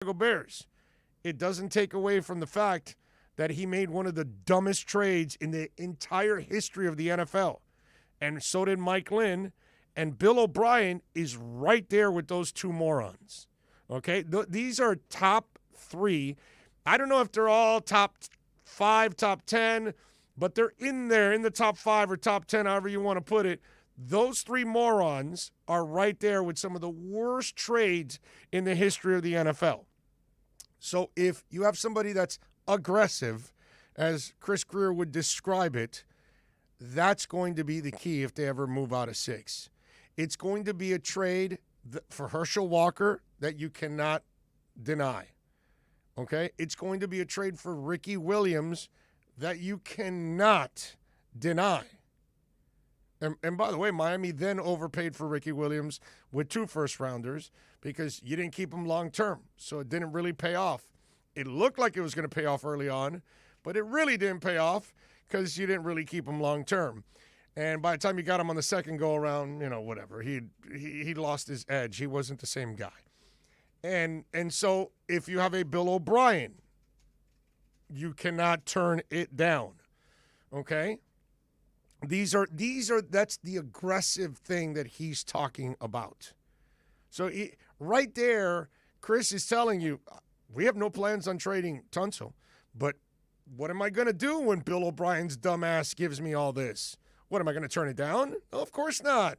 Chicago Bears. It doesn't take away from the fact that he made one of the dumbest trades in the entire history of the NFL. And so did Mike Lynn. And Bill O'Brien is right there with those two morons. Okay? These are top three. I don't know if they're all top 5, top 10, but they're in there in the top 5 or top 10, however you want to put it. Those three morons are right there with some of the worst trades in the history of the NFL. So if you have somebody that's aggressive, as Chris Greer would describe it, that's going to be the key if they ever move out of 6. It's going to be a trade for Herschel Walker that you cannot deny. Okay? It's going to be a trade for Ricky Williams that you cannot deny. And by the way, Miami then overpaid for Ricky Williams with 2 first-rounders because you didn't keep him long-term, so it didn't really pay off. It looked like it was going to pay off early on, but it really didn't pay off because you didn't really keep him long-term. And by the time you got him on the second go-around, whatever, he lost his edge. He wasn't the same guy. And so if you have a Bill O'Brien, you cannot turn it down, okay? That's the aggressive thing that he's talking about. So right there, Chris is telling you, we have no plans on trading Tunsil, but what am I going to do when Bill O'Brien's dumbass gives me all this? What, am I going to turn it down? No, of course not.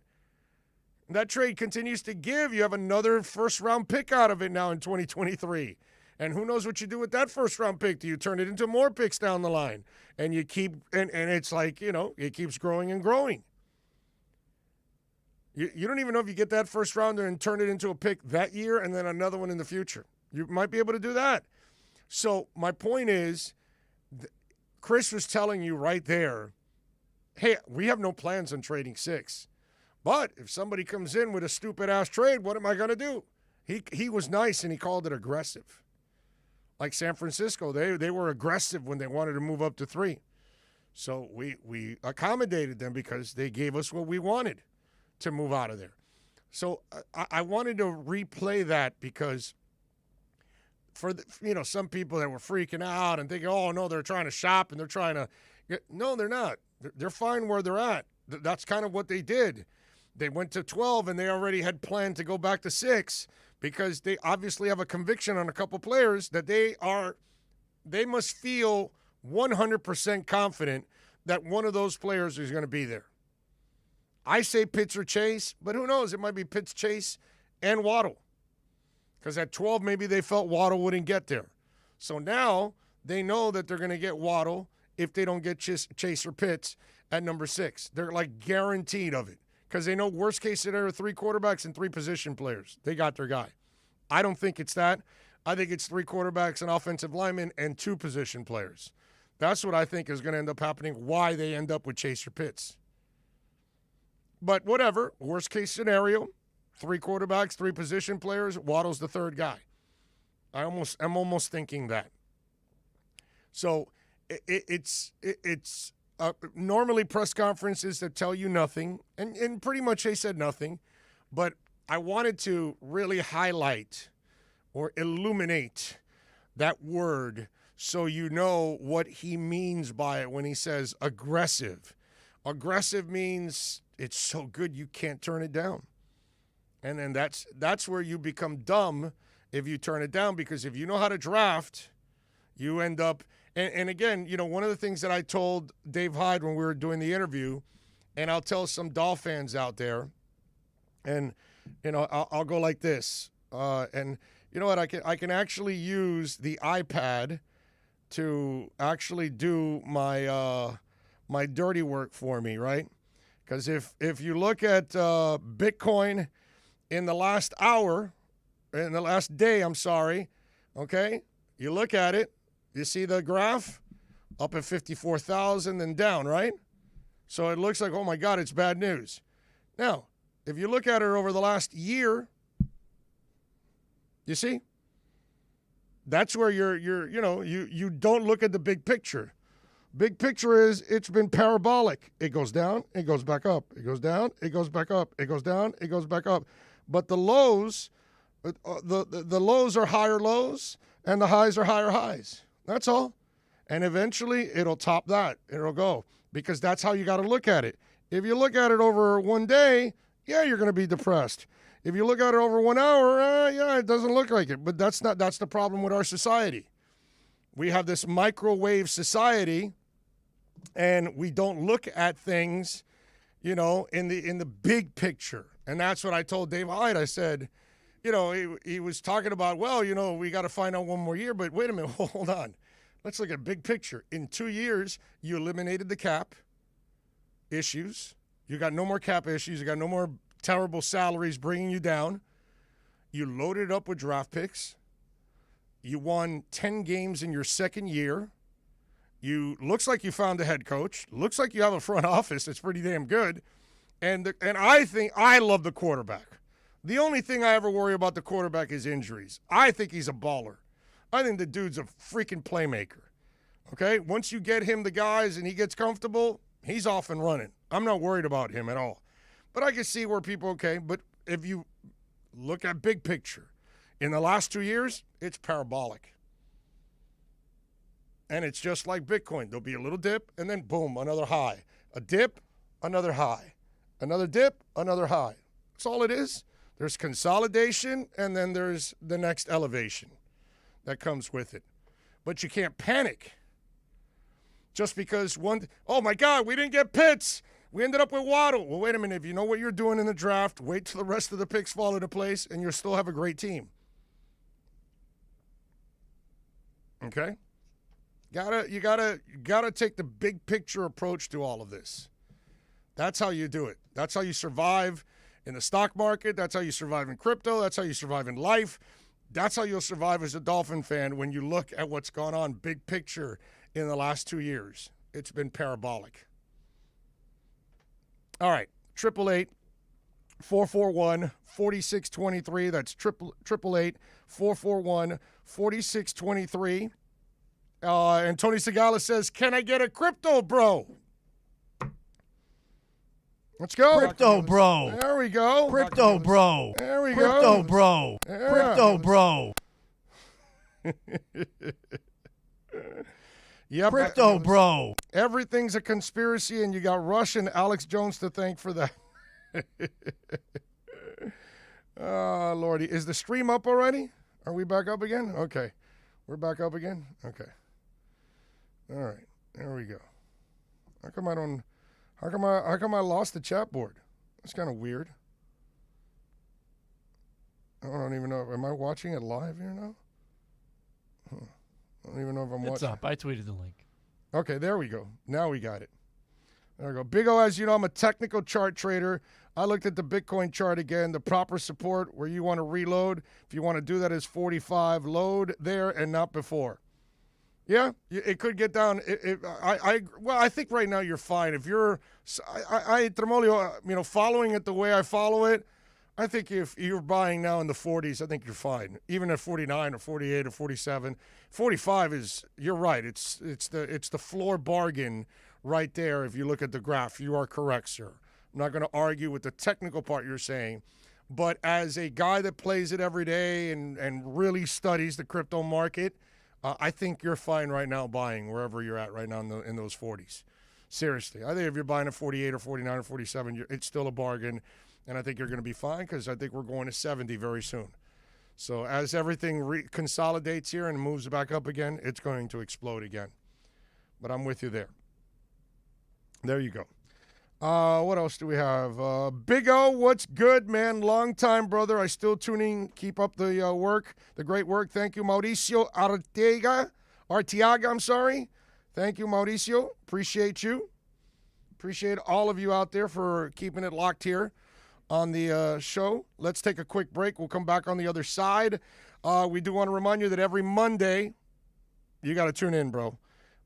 That trade continues to give. You have another first-round pick out of it now in 2023. And who knows what you do with that first-round pick? Do you turn it into more picks down the line? And you keep and it's like, it keeps growing and growing. You don't even know if you get that first rounder and turn it into a pick that year and then another one in the future. You might be able to do that. So my point is, Chris was telling you right there, hey, we have no plans on trading 6. But if somebody comes in with a stupid-ass trade, what am I going to do? He was nice, and he called it aggressive. Like San Francisco, they were aggressive when they wanted to move up to 3. So we accommodated them because they gave us what we wanted to move out of there. So I wanted to replay that because for some people that were freaking out and thinking, oh, no, they're trying to shop and they're trying to – no, they're not. They're fine where they're at. That's kind of what they did. They went to 12 and they already had planned to go back to 6 because they obviously have a conviction on a couple players that they must feel 100% confident that one of those players is going to be there. I say Pitts or Chase, but who knows? It might be Pitts, Chase, and Waddle. Because at 12, maybe they felt Waddle wouldn't get there. So now they know that they're going to get Waddle if they don't get Chase or Pitts at number 6. They're like guaranteed of it. Because they know worst case scenario, 3 quarterbacks and 3 position players. They got their guy. I don't think it's that. I think it's 3 quarterbacks, an offensive lineman, and 2 position players. That's what I think is going to end up happening, why they end up with Chase or Pitts. But whatever, worst case scenario, 3 quarterbacks, 3 position players, Waddle's the 3rd guy. I'm almost thinking that. So it's normally press conferences that tell you nothing, and pretty much they said nothing, but I wanted to really highlight or illuminate that word so you know what he means by it when he says aggressive. Aggressive means it's so good you can't turn it down. And then that's where you become dumb if you turn it down, because if you know how to draft, you end up and again, one of the things that I told Dave Hyde when we were doing the interview, and I'll tell some Doll fans out there, and I'll go like this. And you know what? I can actually use the iPad to actually do my my dirty work for me, right? Because if you look at Bitcoin in the last day, okay, you look at it, you see the graph up at 54,000 and down, right? So it looks like, oh my God, it's bad news. Now, if you look at it over the last year, you see, that's where you don't look at the big picture. Big picture is it's been parabolic. It goes down, it goes back up. It goes down, it goes back up. It goes down, it goes back up. But the lows, The lows are higher lows, and the highs are higher highs. That's all. And eventually, it'll top that. It'll go. Because that's how you got to look at it. If you look at it over one day, yeah, you're going to be depressed. If you look at it over 1 hour, yeah, it doesn't look like it. But that's the problem with our society. We have this microwave society, and we don't look at things, in the big picture. And that's what I told Dave Hyde. I said, he was talking about, we got to find out one more year. But wait a minute, hold on. Let's look at big picture. In 2 years, you eliminated the cap issues. You got no more cap issues. You got no more terrible salaries bringing you down. You loaded it up with draft picks. You won 10 games in your second year. Looks like you found a head coach. Looks like you have a front office that's pretty damn good. And I think I love the quarterback. The only thing I ever worry about the quarterback is injuries. I think he's a baller. I think the dude's a freaking playmaker. Okay? Once you get him the guys and he gets comfortable, he's off and running. I'm not worried about him at all. But I can see where people, but if you look at big picture, in the last 2 years, it's parabolic. And it's just like Bitcoin. There'll be a little dip, and then boom, another high. A dip, another high. Another dip, another high. That's all it is. There's consolidation, and then there's the next elevation that comes with it. But you can't panic. Just because oh my God, we didn't get Pitts. We ended up with Waddle. Well, wait a minute. If you know what you're doing in the draft, wait till the rest of the picks fall into place, and you'll still have a great team. Okay? You gotta take the big picture approach to all of this. That's how you do it. That's how you survive in the stock market. That's how you survive in crypto. That's how you survive in life. That's how you'll survive as a Dolphin fan when you look at what's gone on big picture in the last 2 years. It's been parabolic. All right, 888-441-4623. That's 888-441-4623. And Tony Segala says, can I get a crypto, bro? Let's go. Crypto, bro. There we go. Crypto, bro. There we Crypto, go. bro. Yeah. Crypto, bro. Yep. Crypto, bro. Everything's a conspiracy, and you got Rush and Alex Jones to thank for that. Oh, Lordy. Is the stream up already? Are we back up again? Okay. We're back up again? Okay. All right. There we go. How come I lost the chat board? That's kind of weird. I don't even know. Am I watching it live here now? I don't even know if I'm watching. It's up. I tweeted the link. Okay, there we go. Now we got it. There we go. Big O, as you know, I'm a technical chart trader. I looked at the Bitcoin chart again. The proper support where you want to reload, if you want to do that, is 45. Load there and not before. Yeah, it could get down. I think right now you're fine. If you're, Tremolio, following it the way I follow it, I think if you're buying now in the 40s, I think you're fine. Even at 49 or 48 or 47, 45 is, you're right. It's the floor bargain right there. If you look at the graph, you are correct, sir. I'm not going to argue with the technical part you're saying, but as a guy that plays it every day and really studies the crypto market, I think you're fine right now buying wherever you're at right now in those 40s. Seriously. I think if you're buying at 48 or 49 or 47, it's still a bargain, and I think you're going to be fine because I think we're going to 70 very soon. So as everything consolidates here and moves back up again, it's going to explode again. But I'm with you there. There you go. What else do we have? Big O, what's good, man? Long time, brother. I still tuning. Keep up the work, the great work. Thank you, Mauricio Arteaga, I'm sorry. Thank you, Mauricio. Appreciate you. Appreciate all of you out there for keeping it locked here on the show. Let's take a quick break. We'll come back on the other side. We do want to remind you that every Monday, you got to tune in, bro.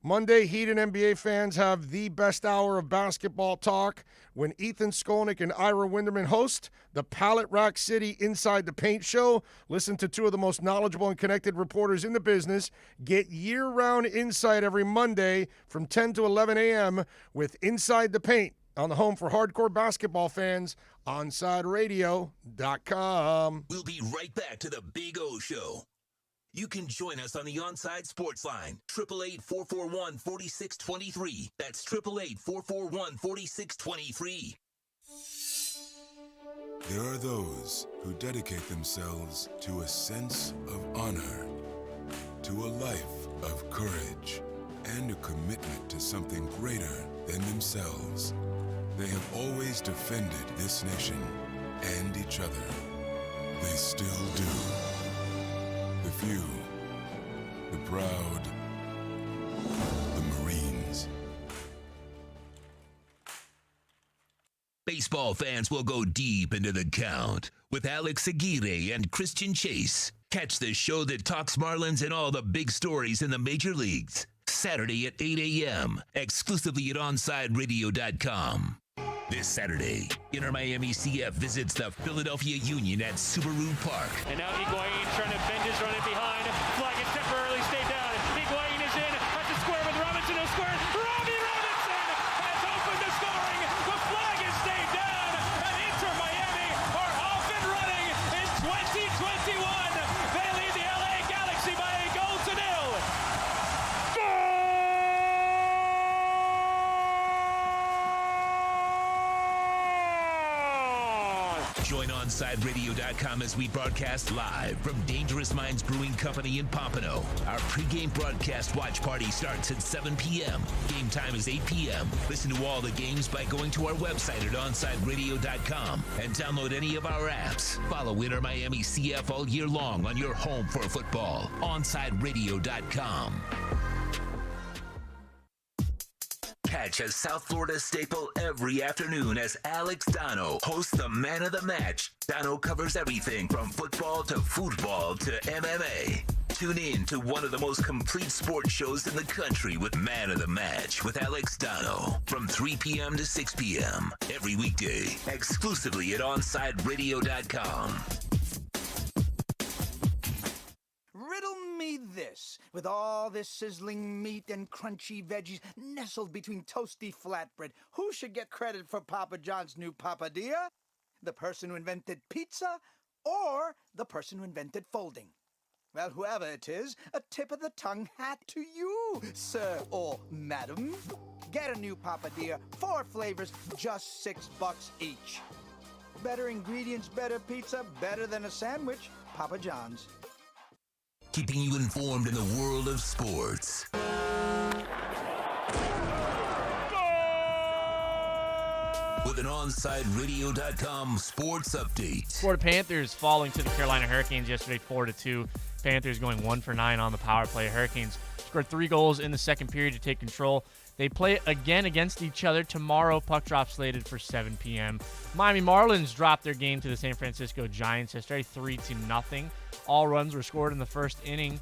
Monday, Heat and NBA fans have the best hour of basketball talk when Ethan Skolnick and Ira Winderman host the Pallet Rack City Inside the Paint show. Listen to two of the most knowledgeable and connected reporters in the business. Get year-round insight every Monday from 10 to 11 a.m. with Inside the Paint. on the home for hardcore basketball fans, OnsideRadio.com. We'll be right back to the Big O Show. You can join us on the Onside Sports Line, 888-441-4623. That's 888-441-4623. There are those who dedicate themselves to a sense of honor, to a life of courage, and a commitment to something greater than themselves. They have always defended this nation and each other. They still do. The few, the proud, the Marines. Baseball fans will go deep into the count with Alex Aguirre and Christian Chase. Catch the show that talks Marlins and all the big stories in the major leagues. Saturday at 8 a.m., exclusively at OnsideRadio.com. This Saturday, Inter Miami CF visits the Philadelphia Union at Subaru Park. And now Higuain trying to bend his run in behind. Flag is temporarily stayed down. Higuain is in at the square with Robinson. No square. Robbie Robinson has opened the scoring. The flag is stayed down. And Inter Miami are off and running in 2021. They lead the LA Galaxy by a goal to nil. Join OnsideRadio.com as we broadcast live from Dangerous Minds Brewing Company in Pompano. Our pregame broadcast watch party starts at 7 p.m. Game time is 8 p.m. Listen to all the games by going to our website at OnsideRadio.com and download any of our apps. Follow Inter Miami CF all year long on your home for football. OnsideRadio.com. Catch a South Florida staple every afternoon as Alex Dano hosts the Man of the Match. Dano covers everything from football to football to MMA. Tune in to one of the most complete sports shows in the country with Man of the Match with Alex Dano from 3 p.m. to 6 p.m. every weekday, exclusively at OnsideRadio.com. Riddle me this. With all this sizzling meat and crunchy veggies nestled between toasty flatbread, who should get credit for Papa John's new papadilla? The person who invented pizza or the person who invented folding? Well, whoever it is, a tip of the tongue hat to you, sir or madam. Get a new papadilla, 4 flavors, just $6 each. Better ingredients, better pizza, better than a sandwich. Papa John's. Keeping you informed in the world of sports. With an OnsideRadio.com sports update. Florida Panthers falling to the Carolina Hurricanes yesterday 4-2. Panthers going 1 for 9 on the power play. Hurricanes scored 3 goals in the second period to take control. They play again against each other tomorrow. Puck drop slated for 7 p.m. Miami Marlins dropped their game to the San Francisco Giants yesterday 3-0. All runs were scored in the first inning.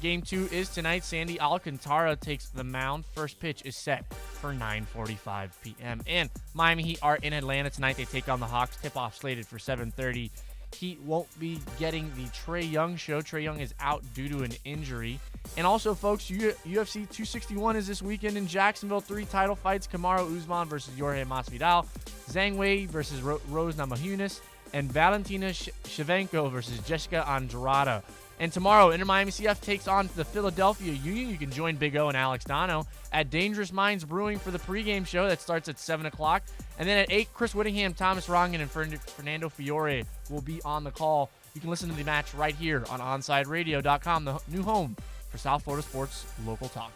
Game 2 is tonight. Sandy Alcantara takes the mound. First pitch is set for 9:45 p.m. And Miami Heat are in Atlanta tonight. They take on the Hawks. Tip-off slated for 7:30. Heat won't be getting the Trae Young show. Trae Young is out due to an injury. And also, folks, UFC 261 is this weekend in Jacksonville. 3 title fights. Kamaru Usman versus Jorge Masvidal. Zhang Wei versus Rose Namajunas. And Valentina Shevchenko versus Jessica Andrade. And tomorrow, Inter Miami CF takes on the Philadelphia Union. You can join Big O and Alex Dano at Dangerous Minds Brewing for the pregame show that starts at 7 o'clock. And then at 8, Chris Whittingham, Thomas Rongen, and Fernando Fiore will be on the call. You can listen to the match right here on OnsideRadio.com, the new home for South Florida sports local talk.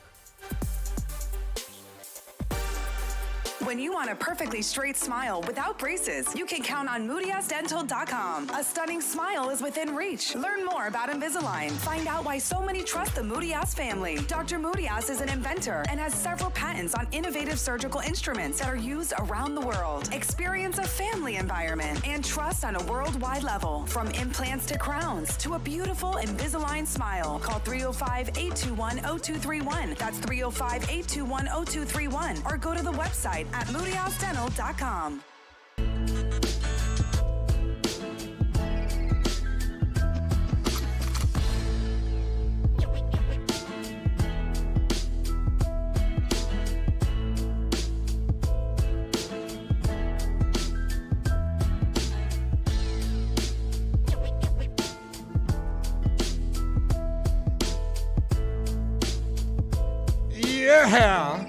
When you want a perfectly straight smile without braces, you can count on MoodyAsDental.com. A stunning smile is within reach. Learn more about Invisalign. Find out why so many trust the Moody-Ass family. Dr. Moody-Ass is an inventor and has several patents on innovative surgical instruments that are used around the world. Experience a family environment and trust on a worldwide level. From implants to crowns to a beautiful Invisalign smile. Call 305-821-0231. That's 305-821-0231. Or go to the website at MoodyAsDental.com. Yeah.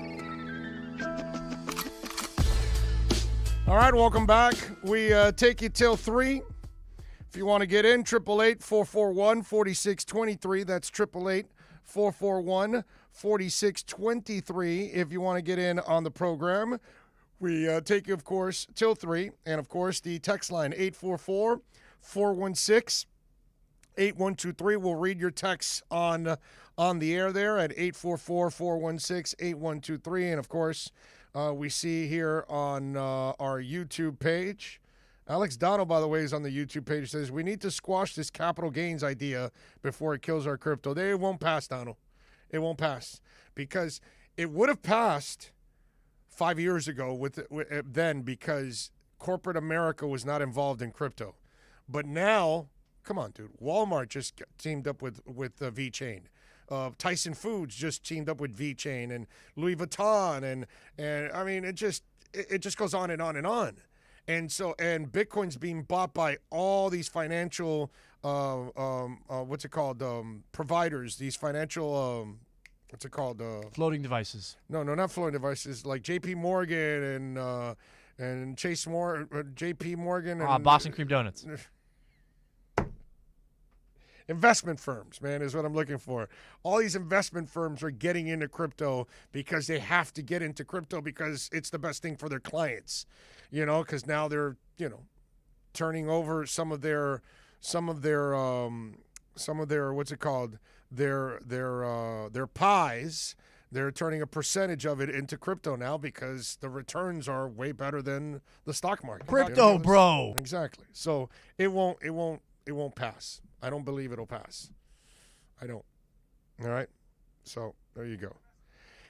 All right, welcome back. We take you till 3. If you want to get in, 888-441-4623. That's 888-441-4623 if you want to get in on the program. We take you, of course, till 3. And, of course, the text line, 844-416-8123. We'll read your texts on the air there at 844-416-8123. And, of course, we see here on our YouTube page. Alex Dono, by the way, is on the YouTube page. Says, we need to squash this capital gains idea before it kills our crypto. It won't pass, Dono. It won't pass. Because it would have passed 5 years ago then because corporate America was not involved in crypto. But now, come on, dude. Walmart just teamed up with VeChain. Tyson Foods just teamed up with VeChain and Louis Vuitton. And I mean, it just goes on and on and on. And Bitcoin's being bought by all these financial, providers, these financial, Floating devices. No, not floating devices, like JP Morgan and Chase JP Morgan. And Boston Cream Donuts. Investment firms, man, is what I'm looking for. All these investment firms are getting into crypto because they have to get into crypto because it's the best thing for their clients, because now they're, turning over some of their their pies. They're turning a percentage of it into crypto now because the returns are way better than the stock market. Crypto, bro. Exactly. So it won't pass. I don't believe it'll pass. I don't. All right? So there you go.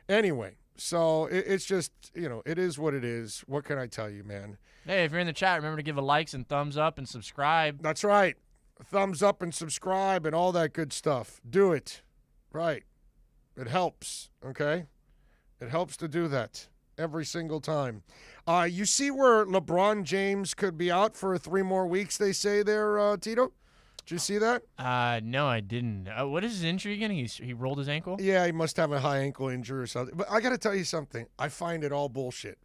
Anyway, so it's just, it is what it is. What can I tell you, man? Hey, if you're in the chat, remember to give a likes and thumbs up and subscribe. That's right. Thumbs up and subscribe and all that good stuff. Do it. Right. It helps, okay? It helps to do that every single time. You see where LeBron James could be out for 3 more weeks, they say there, Tito? Did you see that? No, I didn't. What is his injury again? He rolled his ankle? Yeah, he must have a high ankle injury or something. But I got to tell you something. I find it all bullshit.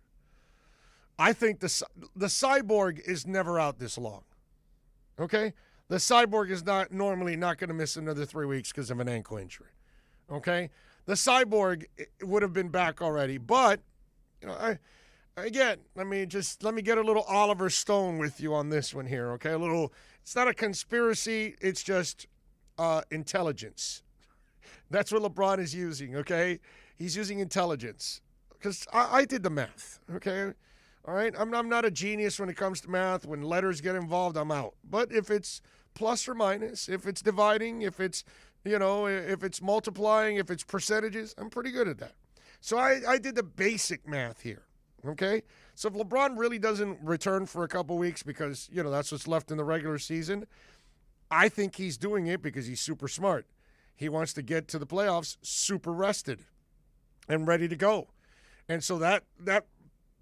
I think the cyborg is never out this long. Okay? The cyborg is normally not going to miss another 3 weeks because of an ankle injury. Okay? The cyborg would have been back already. But, let me get a little Oliver Stone with you on this one here, okay? It's not a conspiracy. It's just intelligence. That's what LeBron is using, okay? He's using intelligence. Because I did the math, okay? All right? I'm not a genius when it comes to math. When letters get involved, I'm out. But if it's plus or minus, if it's dividing, if it's, if it's multiplying, if it's percentages, I'm pretty good at that. So I did the basic math here, okay? So if LeBron really doesn't return for a couple weeks because, that's what's left in the regular season, I think he's doing it because he's super smart. He wants to get to the playoffs super rested and ready to go. And so that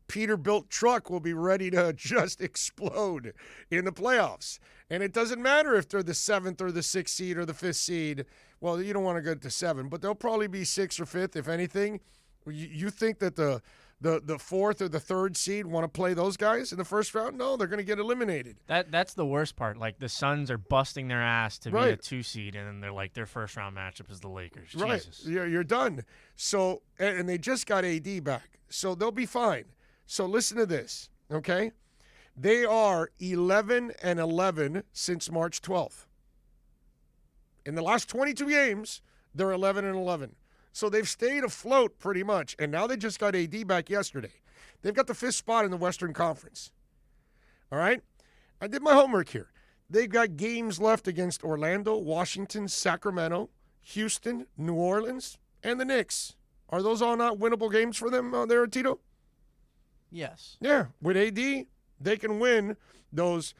Peterbilt truck will be ready to just explode in the playoffs. And it doesn't matter if they're the 7th or the 6th seed or the 5th seed. Well, you don't want to go to 7, but they'll probably be 6th or 5th, if anything. You think that the 4th or the 3rd seed want to play those guys in the first round? No, they're going to get eliminated. That's the worst part. Like, the Suns are busting their ass to be Right. a 2 seed, and then they're like, their first round matchup is the Lakers. Right. Jesus. You're done. So, and they just got AD back. So they'll be fine. So listen to this, okay? They are 11-11 since March 12th. In the last 22 games, they're 11-11. So they've stayed afloat pretty much, and now they just got AD back yesterday. They've got the 5th spot in the Western Conference. All right? I did my homework here. They've got games left against Orlando, Washington, Sacramento, Houston, New Orleans, and the Knicks. Are those all not winnable games for them there, Tito? Yes. Yeah. With AD, they can win those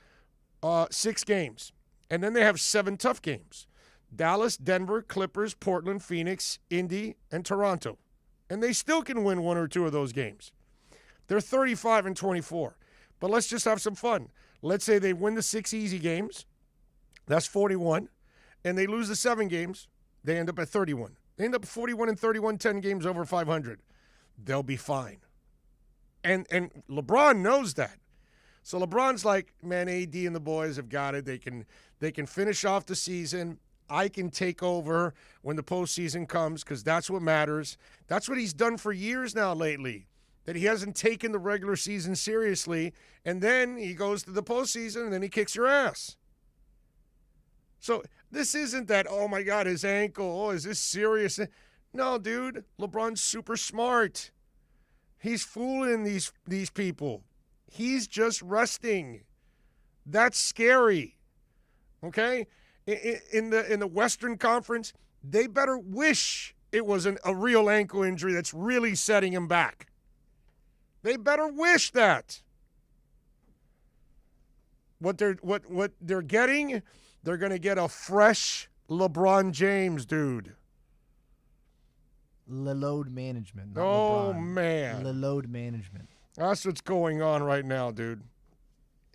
6 games. And then they have 7 tough games. Dallas, Denver, Clippers, Portland, Phoenix, Indy, and Toronto. And they still can win 1 or 2 of those games. They're 35-24. But let's just have some fun. Let's say they win the 6 easy games. That's 41. And they lose the 7 games. They end up at 31. They end up 41-31, 10 games over 500. They'll be fine. And LeBron knows that. So LeBron's like, man, AD and the boys have got it. They can finish off the season. I can take over when the postseason comes because that's what matters. That's what he's done for years now lately, that he hasn't taken the regular season seriously, and then he goes to the postseason, and then he kicks your ass. So this isn't that, oh, my God, his ankle, oh, is this serious? No, dude, LeBron's super smart. He's fooling these people. He's just resting. That's scary, okay? In the Western Conference, they better wish it was a real ankle injury that's really setting him back. They better wish that. What they're getting, they're going to get a fresh LeBron James, dude. Load management. Not Oh, LeBron. man. Load management. That's what's going on right now, dude.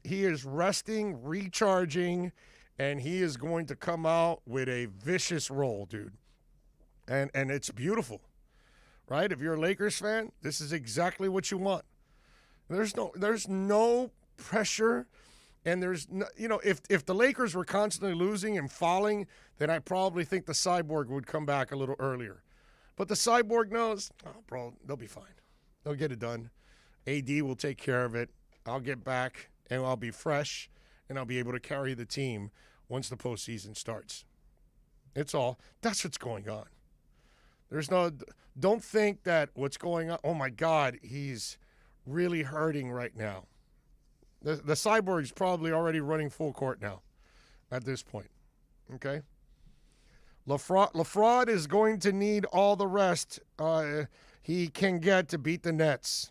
He is resting, recharging, and he is going to come out with a vicious roll, dude. And it's beautiful, right? If you're a Lakers fan, this is exactly what you want. There's no pressure, and there's no, if the Lakers were constantly losing and falling, then I probably think the Cyborg would come back a little earlier. But the Cyborg knows, oh, bro, they'll be fine. They'll get it done. AD will take care of it. I'll get back, and I'll be fresh, and I'll be able to carry the team once the postseason starts. It's all. That's what's going on. Don't think that what's going on, oh, my God, he's really hurting right now. The Cyborg's probably already running full court now at this point, okay? LaFraud is going to need all the rest he can get to beat the Nets.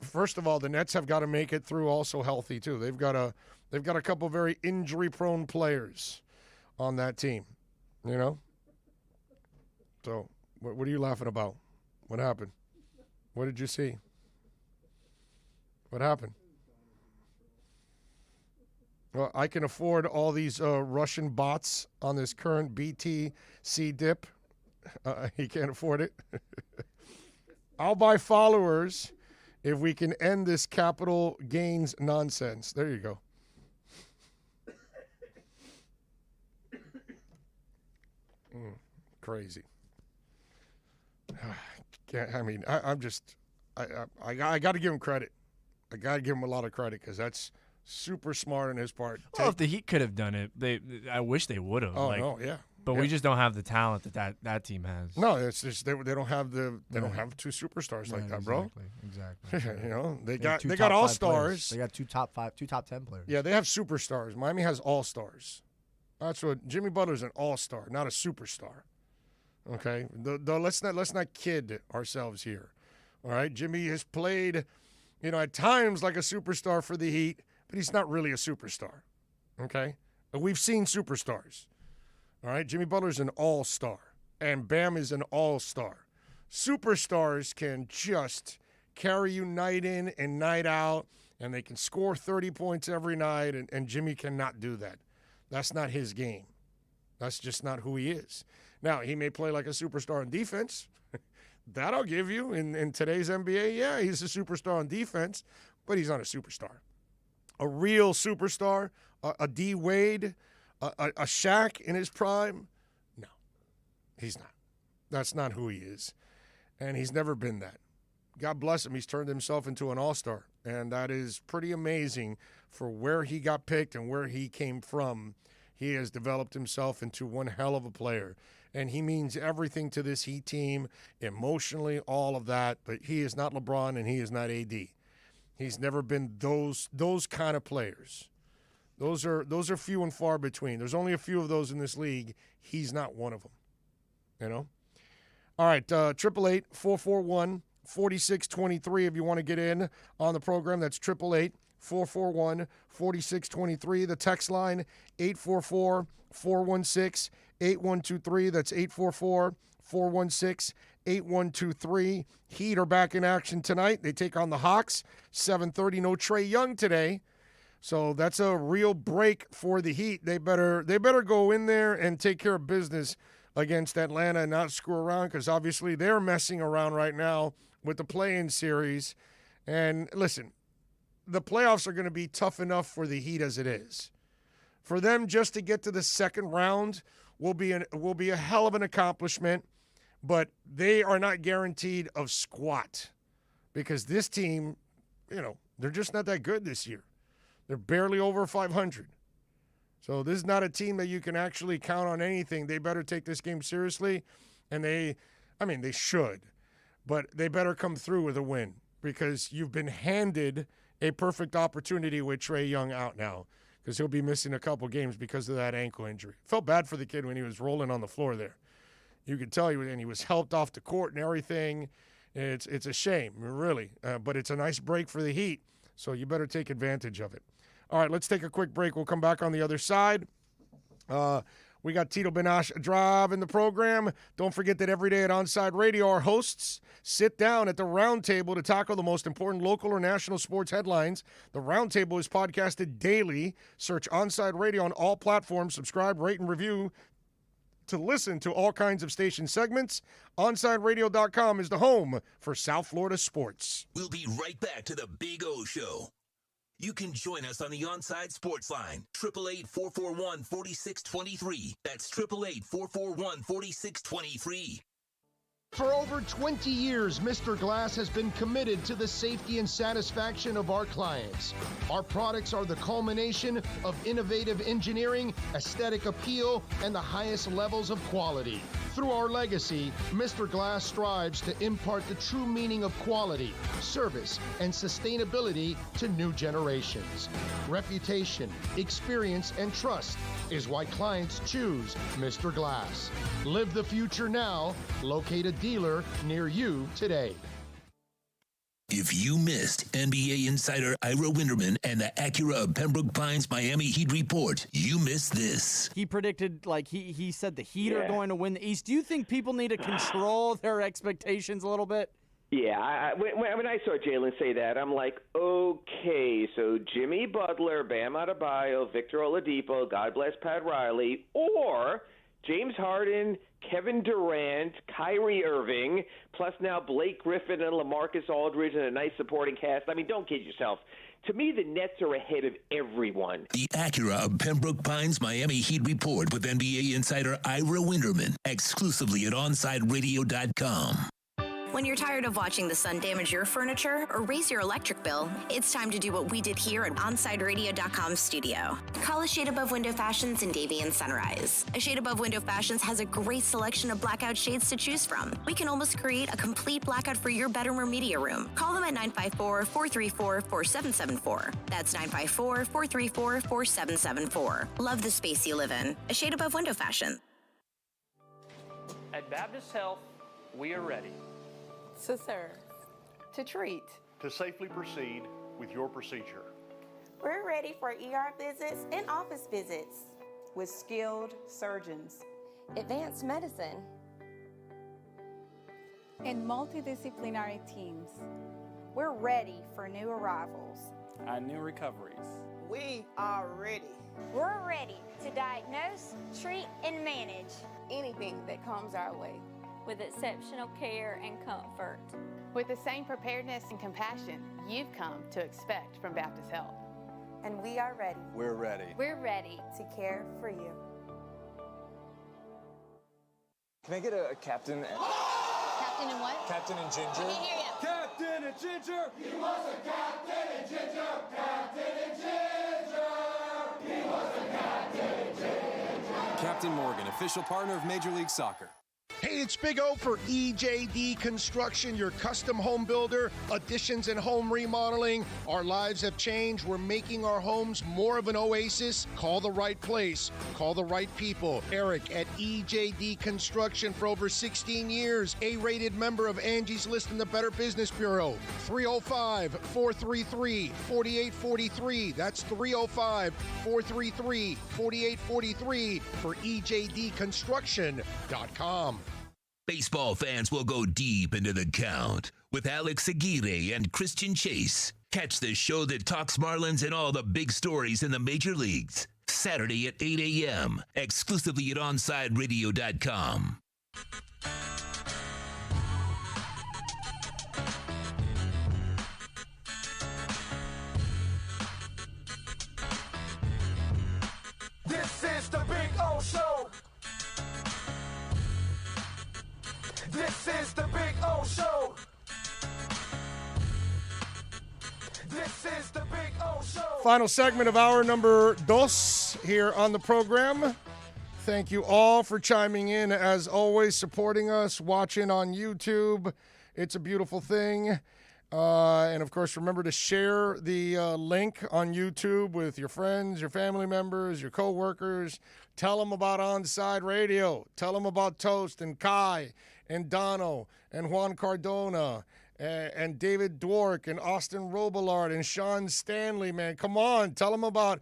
First of all, the Nets have got to make it through also healthy too. They've got a couple very injury-prone players on that team, So, what are you laughing about? What happened? What did you see? What happened? Well, I can afford all these Russian bots on this current BTC dip. He can't afford it. I'll buy followers if we can end this capital gains nonsense. There you go. Crazy. I got to give him credit. I got to give him a lot of credit because that's super smart on his part. Well, if the Heat could have done it, I wish they would have. Oh, no, yeah. But we just don't have the talent that team has. No, it's just they don't have don't have two superstars like that, bro. Exactly. they got all stars. They got two top 10 players. Yeah, they have superstars. Miami has all stars. That's what Jimmy Butler's an all-star, not a superstar. Okay, let's not kid ourselves here. All right, Jimmy has played, at times like a superstar for the Heat, but he's not really a superstar. Okay, and we've seen superstars. All right, Jimmy Butler's an all-star, and Bam is an all-star. Superstars can just carry you night in and night out, and they can score 30 points every night, and Jimmy cannot do that. That's not his game. That's just not who he is. Now, he may play like a superstar on defense. That I'll give you. In today's NBA, yeah, he's a superstar on defense, but he's not a superstar. A real superstar, a D. Wade, a Shaq in his prime, no, he's not. That's not who he is, and he's never been that. God bless him. He's turned himself into an all-star, and that is pretty amazing for where he got picked and where he came from. He has developed himself into one hell of a player, and he means everything to this Heat team, emotionally, all of that, but he is not LeBron and he is not AD. He's never been those kind of players. Those are few and far between. There's only a few of those in this league. He's not one of them, All right, 888-441-4623 if you want to get in on the program. That's 888-441-4623. The text line, 844-416-8123. That's 844-416-8123. Heat are back in action tonight. They take on the Hawks. 7:30. No Trae Young today. So that's a real break for the Heat. They better go in there and take care of business against Atlanta and not screw around, because obviously they're messing around right now with the play-in series. And listen, the playoffs are going to be tough enough for the Heat as it is. For them just to get to the second round will be a hell of an accomplishment, but they are not guaranteed of squat, because this team, they're just not that good this year. They're barely over 500. So this is not a team that you can actually count on anything. They better take this game seriously, and they should, but they better come through with a win, because you've been handed a perfect opportunity with Trae Young out now, because he'll be missing a couple games because of that ankle injury. Felt bad for the kid when he was rolling on the floor there. You could tell he was helped off the court and everything. It's a shame, really, but it's a nice break for the Heat, so you better take advantage of it. All right, let's take a quick break. We'll come back on the other side. We got Tito Benash Drive in the program. Don't forget that every day at Onside Radio, our hosts sit down at the round table to tackle the most important local or national sports headlines. The round table is podcasted daily. Search Onside Radio on all platforms. Subscribe, rate, and review to listen to all kinds of station segments. OnsideRadio.com is the home for South Florida sports. We'll be right back to the Big O Show. You can join us on the Onside Sports Line, 888-441-4623. That's 888-441-4623. For over 20 years, Mr. Glass has been committed to the safety and satisfaction of our clients. Our products are the culmination of innovative engineering, aesthetic appeal, and the highest levels of quality. Through our legacy, Mr. Glass strives to impart the true meaning of quality, service, and sustainability to new generations. Reputation, experience, and trust is why clients choose Mr. Glass. Live the future now. Locate a dealer near you today. If you missed NBA insider Ira Winderman and the Acura of Pembroke Pines Miami Heat report, you missed this. He predicted, he said the Heat are going to win the East. Do you think people need to control their expectations a little bit? Yeah, when I saw Jalen say that, I'm like, okay, so Jimmy Butler, Bam Adebayo, Victor Oladipo, God bless Pat Riley, or James Harden, Kevin Durant, Kyrie Irving, plus now Blake Griffin and LaMarcus Aldridge and a nice supporting cast. I mean, don't kid yourself. To me, the Nets are ahead of everyone. The Acura of Pembroke Pines Miami Heat report with NBA insider Ira Winderman, exclusively at OnsideRadio.com. When you're tired of watching the sun damage your furniture or raise your electric bill, it's time to do what we did here at OnsideRadio.com studio. Call A Shade Above Window Fashions in Davie and Sunrise. A Shade Above Window Fashions has a great selection of blackout shades to choose from. We can almost create a complete blackout for your bedroom or media room. Call them at 954-434-4774. That's 954-434-4774. Love the space you live in. A Shade Above Window Fashion. At Baptist Health, we are ready. To serve, to treat, to safely proceed with your procedure. We're ready for ER visits and office visits with skilled surgeons, advanced medicine, and multidisciplinary teams. We're ready for new arrivals and new recoveries. We are ready. We're ready to diagnose, treat, and manage anything that comes our way. With exceptional care and comfort. With the same preparedness and compassion you've come to expect from Baptist Health. And we are ready. We're ready. We're ready to care for you. Can I get a captain? Captain and what? Captain and Ginger. I can't hear you. Captain and Ginger. He was a captain and Ginger. Captain and Ginger. He was a captain and Ginger. Captain Morgan, official partner of Major League Soccer. Hey, it's Big O for EJD Construction, your custom home builder, additions and home remodeling. Our lives have changed. We're making our homes more of an oasis. Call the right place. Call the right people. Eric at EJD Construction for over 16 years. A-rated member of Angie's List in the Better Business Bureau. 305-433-4843. That's 305-433-4843 for EJDconstruction.com. Baseball fans will go deep into the count with Alex Aguirre and Christian Chase. Catch the show that talks Marlins and all the big stories in the major leagues. Saturday at 8 a.m. exclusively at OnsideRadio.com. This is the Big O Show. This is the Big O Show. This is the Big O Show. Final segment of hour number dos here on the program. Thank you all for chiming in, as always, supporting us, watching on YouTube. It's a beautiful thing. And, of course, remember to share the link on YouTube with your friends, your family members, your coworkers. Tell them about Onside Radio. Tell them about Toast and Kai and Dono and Juan Cardona and David Dwork and Austin Robillard and Sean Stanley, man. Come on. Tell them about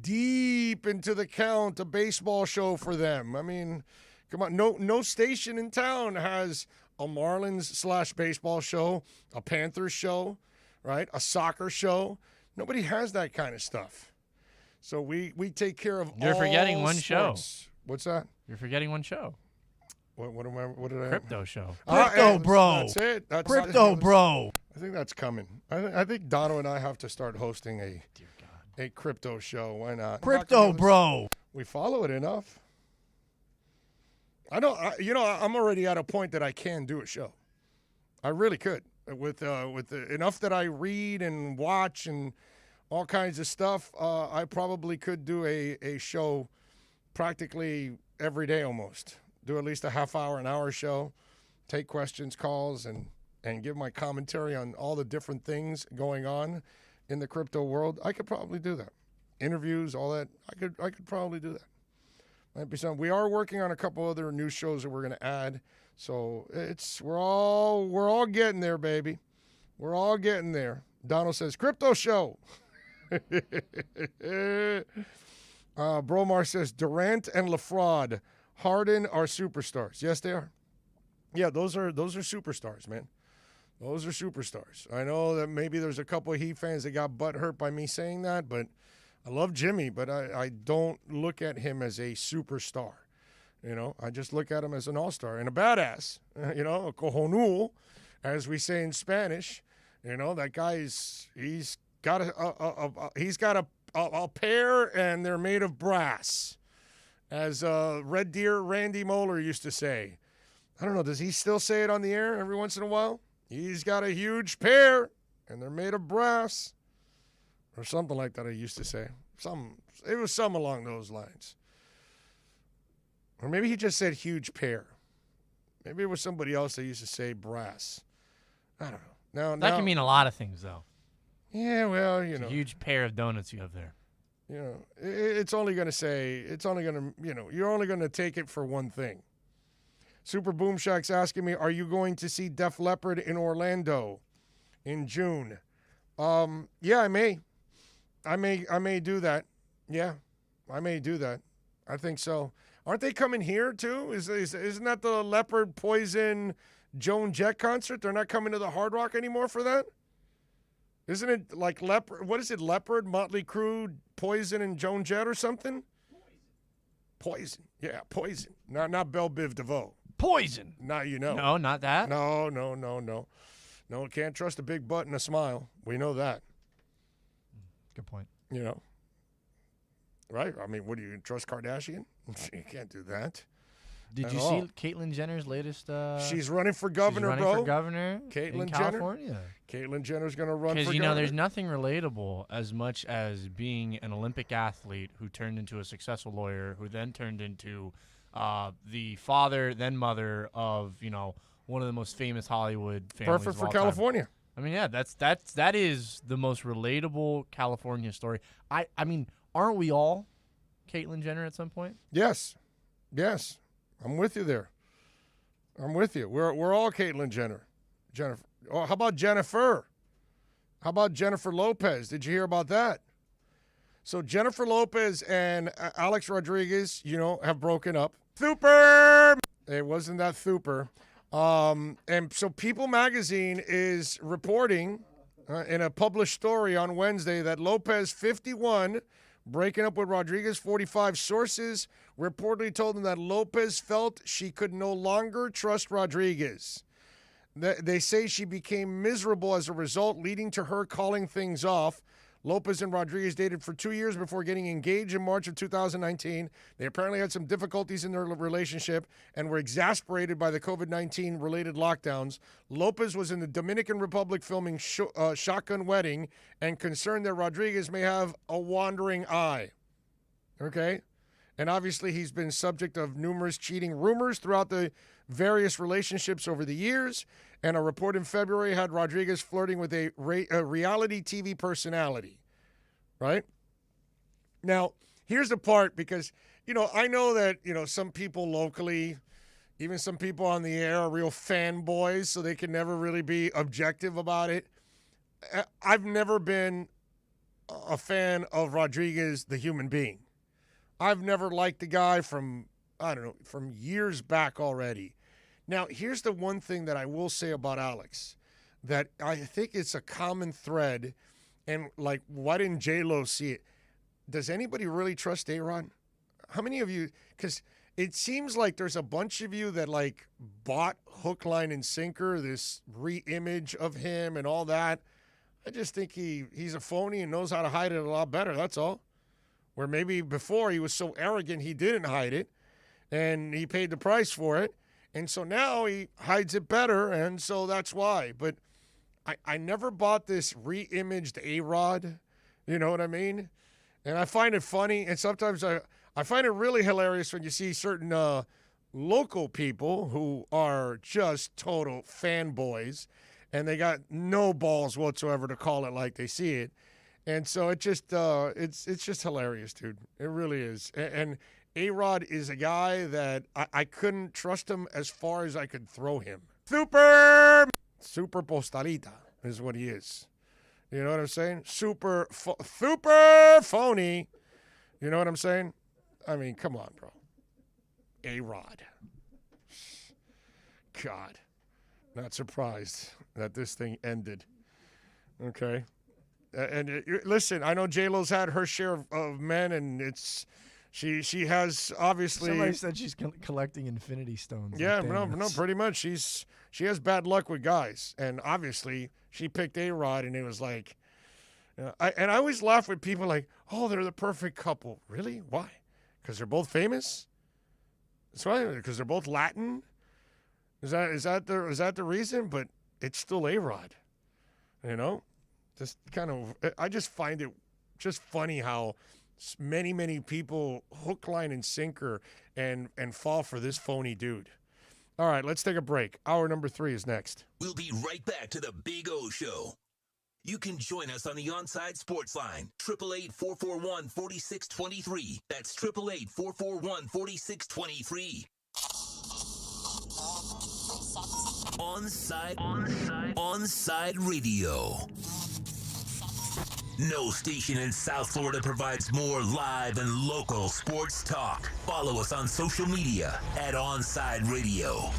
Deep Into the Count, a baseball show for them. I mean, come on. No station in town has a Marlins/baseball show, a Panthers show, right? A soccer show. Nobody has that kind of stuff. So we take care of You're all forgetting one sports. show. What's that? You're forgetting one show. What did I? Crypto show. Crypto, bro. That's it. Crypto, bro. I think that's coming. I think Dono and I have to start hosting a crypto show. Why not? Crypto, bro. We follow it enough. I'm already at a point that I can do a show. I really could with enough that I read and watch and all kinds of stuff. I probably could do a show practically every day almost. Do at least a half hour, an hour show, take questions, calls, and give my commentary on all the different things going on in the crypto world. I could probably do that. Interviews, all that. I could probably do that. Might be something. We are working on a couple other new shows that we're going to add. So we're all getting there, baby. We're all getting there. Donald says, crypto show. Bromar says, Durant and LaFraud, Harden are superstars. Yes, they are. Yeah, those are superstars, man. Those are superstars. I know that maybe there's a couple of Heat fans that got butt hurt by me saying that, but I love Jimmy, but I don't look at him as a superstar. You know, I just look at him as an all-star and a badass. You know, a cojonul, as we say in Spanish. You know, that he's got a pair, and they're made of brass, as Red Deer Randy Moeller used to say. I don't know, does he still say it on the air every once in a while? He's got a huge pair, and they're made of brass. Or something like that I used to say. It was some along those lines. Or maybe he just said huge pair. Maybe it was somebody else that used to say brass. I don't know. That can mean a lot of things, though. Yeah, well, It's a huge pair of donuts you have there. You know, you're only going to take it for one thing. Super Boom Shack's asking me, are you going to see Def Leppard in Orlando in June? Yeah, I may. I may do that. Yeah, I may do that. I think so. Aren't they coming here too? Isn't that the Leopard, Poison, Joan Jett concert? They're not coming to the Hard Rock anymore for that? Isn't it like Leopard? What is it? Leopard, Motley Crue, Poison, and Joan Jett or something? Poison. Yeah, Poison. Not Belle Biv DeVoe. Poison. Now you know. No, not that. No. No, can't trust a big butt and a smile. We know that. Good point. You know. Right? I mean, what do you trust Kardashian? You can't do that. Did you see Caitlyn Jenner's latest? She's running for governor, she's running bro. for governor Caitlyn in Jenner. California. Caitlyn Jenner's going to run for Because, governor. there's nothing relatable as much as being an Olympic athlete who turned into a successful lawyer, who then turned into the father, then mother of, one of the most famous Hollywood families Perfect of for all California. Time. I mean, yeah, that is the most relatable California story. I mean, aren't we all Caitlyn Jenner at some point? Yes. I'm with you there. I'm with you. We're all Caitlyn Jenner. Jennifer. Oh, how about Jennifer? How about Jennifer Lopez? Did you hear about that? So Jennifer Lopez and Alex Rodriguez, have broken up. Super! It wasn't that super. And so People Magazine is reporting in a published story on Wednesday that Lopez, 51, Breaking up with Rodriguez, 45 sources reportedly told him that Lopez felt she could no longer trust Rodriguez. They say she became miserable as a result, leading to her calling things off. Lopez and Rodriguez dated for 2 years before getting engaged in March of 2019. They apparently had some difficulties in their relationship and were exasperated by the COVID-19 related lockdowns. Lopez was in the Dominican Republic filming Shotgun Wedding and concerned that Rodriguez may have a wandering eye. Okay? And obviously he's been subject of numerous cheating rumors throughout the various relationships over the years. And a report in February had Rodriguez flirting with a reality TV personality, right? Now, here's the part, because, I know that, some people locally, even some people on the air are real fanboys, so they can never really be objective about it. I've never been a fan of Rodriguez, the human being. I've never liked the guy from years back already. Now, here's the one thing that I will say about Alex, that I think it's a common thread, and why didn't J-Lo see it? Does anybody really trust A-Rod? How many of you, because it seems like there's a bunch of you that bought hook, line, and sinker, this re-image of him and all that. I just think he's a phony and knows how to hide it a lot better, that's all. Where maybe before he was so arrogant he didn't hide it, and he paid the price for it. And so now he hides it better, and so that's why. But I never bought this re-imaged A-Rod. You know what I mean? And I find it funny, and sometimes I find it really hilarious when you see certain local people who are just total fanboys, and they got no balls whatsoever to call it like they see it. And so it just it's just hilarious, dude. It really is. And A-Rod is a guy that I couldn't trust him as far as I could throw him. Super postalita is what he is. You know what I'm saying? Super phony. You know what I'm saying? I mean, come on, bro. A-Rod. God. Not surprised that this thing ended. Okay? Listen, I know J-Lo's had her share of men, and she has obviously. Somebody said she's collecting infinity stones. Yeah, no, pretty much. She has bad luck with guys, and obviously she picked A-Rod, and it was like, I always laugh with people like, oh, they're the perfect couple. Really? Why? Because they're both famous? That's why. Because they're both Latin? Is that the reason? But it's still A-Rod, Just kind of, I just find it just funny how many people hook, line, and sinker and fall for this phony dude. All right, let's take a break. Hour number 3 is next. We'll be right back to the Big O Show. You can join us on the Onside Sports Line, 888-441-4623. That's 888-441-4623. Onside Radio. No station in South Florida provides more live and local sports talk. Follow us on social media at Onside Radio.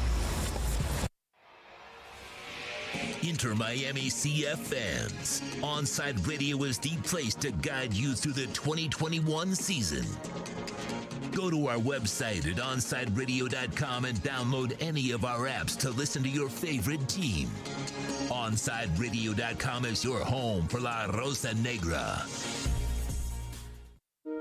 Inter Miami CF fans, Onside Radio is the place to guide you through the 2021 season. Go to our website at onsideradio.com and download any of our apps to listen to your favorite team. OnsideRadio.com is your home for La Rosa Negra.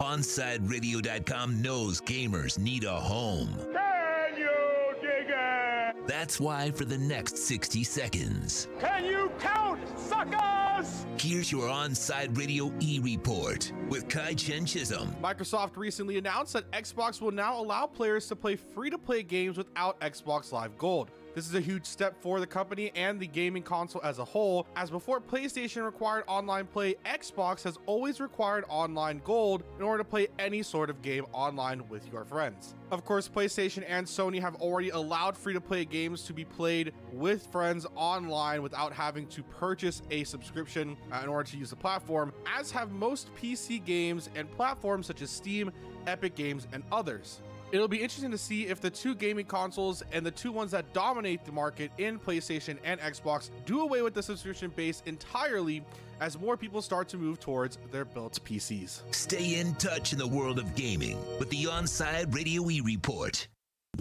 OnsideRadio.com knows gamers need a home. Can you dig it? That's why for the next 60 seconds, Can you count, suckers? here's your Onside Radio E-Report with Kai Chen Chisholm. Microsoft recently announced that Xbox will now allow players to play free-to-play games without Xbox Live Gold. This is a huge step for the company and the gaming console as a whole, as before PlayStation required online play, Xbox has always required online gold in order to play any sort of game online with your friends. Of course, PlayStation and Sony have already allowed free-to-play games to be played with friends online without having to purchase a subscription in order to use the platform, as have most PC games and platforms such as Steam, Epic Games, and others. It'll be interesting to see if the two gaming consoles and the two ones that dominate the market in PlayStation and Xbox do away with the subscription base entirely as more people start to move towards their built PCs. Stay in touch in the world of gaming with the Onside Radio E Report.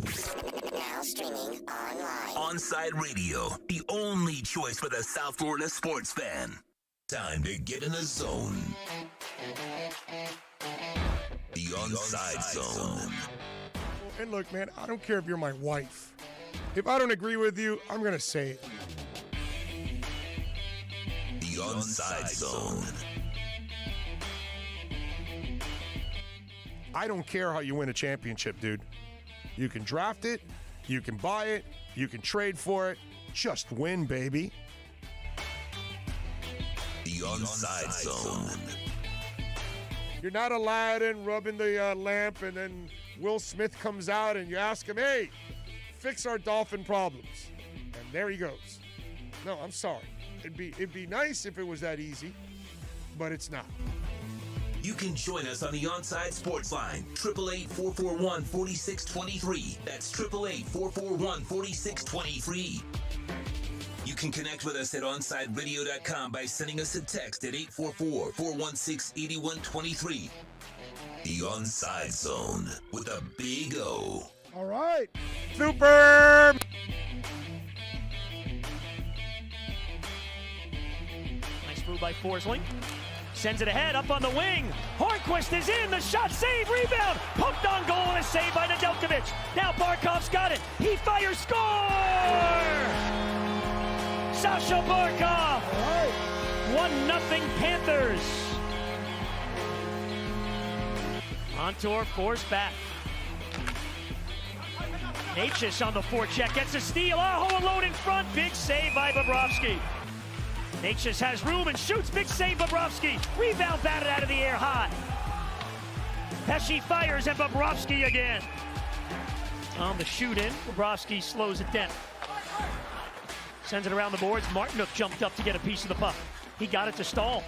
Now streaming online. Onside Radio, the only choice for the South Florida sports fan. Time to get in the zone. The Onside Zone. And look, man, I don't care if you're my wife. If I don't agree with you, I'm going to say it. The Onside Zone. I don't care how you win a championship, dude. You can draft it, you can buy it, you can trade for it. Just win, baby. The Onside Zone. You're not Aladdin rubbing the lamp and then Will Smith comes out and you ask him, hey, fix our dolphin problems. And there he goes. No, I'm sorry. It'd be nice if it was that easy, but it's not. You can join us on the Onside Sports Line, 888-441-4623. That's 888-441-4623. You can connect with us at OnsideRadio.com by sending us a text at 844-416-8123. The Onside Zone with a big O. All right. Super. Nice move by Forsling. Sends it ahead, up on the wing. Hornquist is in, the shot, save, rebound. Poked on goal and a save by Nedeljkovic. Now Barkov's got it. He fires, score! Sasha Barkov. 1-0 Panthers. Montour forced back. Natchez on the forecheck, gets a steal. Aho alone in front. Big save by Bobrovsky. Natchez has room and shoots. Big save, Bobrovsky. Rebound batted out of the air high. Pesce fires and Bobrovsky again. On the shoot in, Bobrovsky slows it down. Sends it around the boards. Martinook jumped up to get a piece of the puck. He got it to Stahl.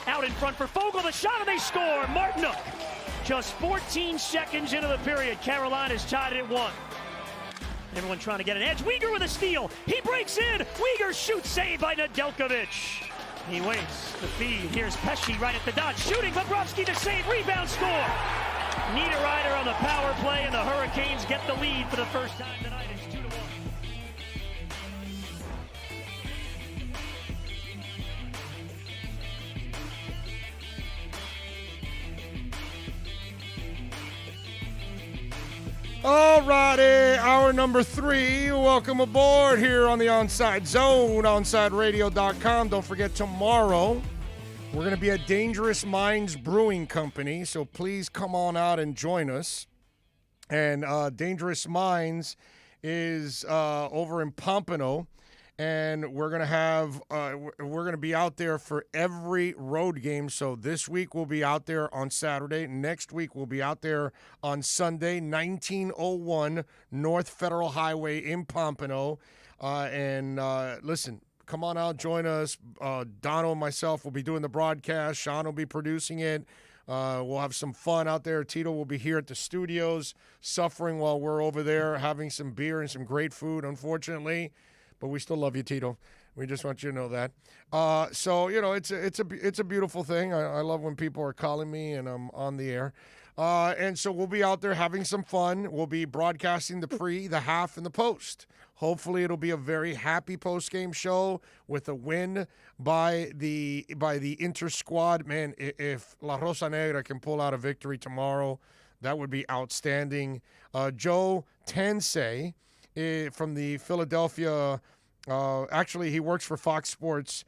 Out in front for Fogle, the shot, and they score. Martinook. Just 14 seconds into the period. Carolina's tied it at 1. Everyone trying to get an edge. Uyghur with a steal. He breaks in. Uyghur shoots, saved by Nedeljkovic. He waits. The feed. Here's Pesce right at the dot. Shooting. Bobrovsky to save. Rebound, score. Niederreiter on the power play, and the Hurricanes get the lead for the first time tonight. It's 2-1. All righty, hour number 3. Welcome aboard here on the Onside Zone, OnsideRadio.com. Don't forget, tomorrow we're going to be at Dangerous Minds Brewing Company, so please come on out and join us. And Dangerous Minds is over in Pompano, and we're going to be out there for every road game. So this week we'll be out there on Saturday. Next week we'll be out there on Sunday, 1901 North Federal Highway in Pompano. Listen, come on out, join us. Dono and myself will be doing the broadcast. Sean will be producing it. We'll have some fun out there. Tito will be here at the studios, suffering while we're over there having some beer and some great food, unfortunately. But we still love you, Tito. We just want you to know that. So, you know, it's a beautiful thing. I love when people are calling me and I'm on the air. And so we'll be out there having some fun. We'll be broadcasting the pre, the half, and the post. Hopefully it'll be a very happy post-game show with a win by the inter-squad. Man, if La Rosa Negra can pull out a victory tomorrow, that would be outstanding. Joe Tansey from the Philadelphia, actually he works for Fox Sports,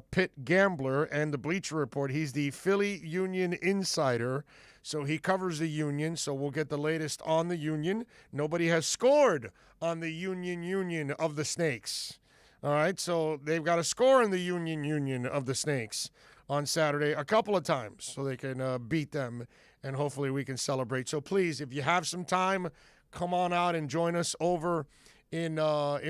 Pitt Gambler and the Bleacher Report. He's the Philly Union insider, so he covers the Union, so we'll get the latest on the Union. Nobody has scored on the Union of the Snakes. All right, so they've got to score in the Union of the Snakes on Saturday a couple of times so they can beat them, and hopefully we can celebrate. So please, if you have some time, come on out and join us over in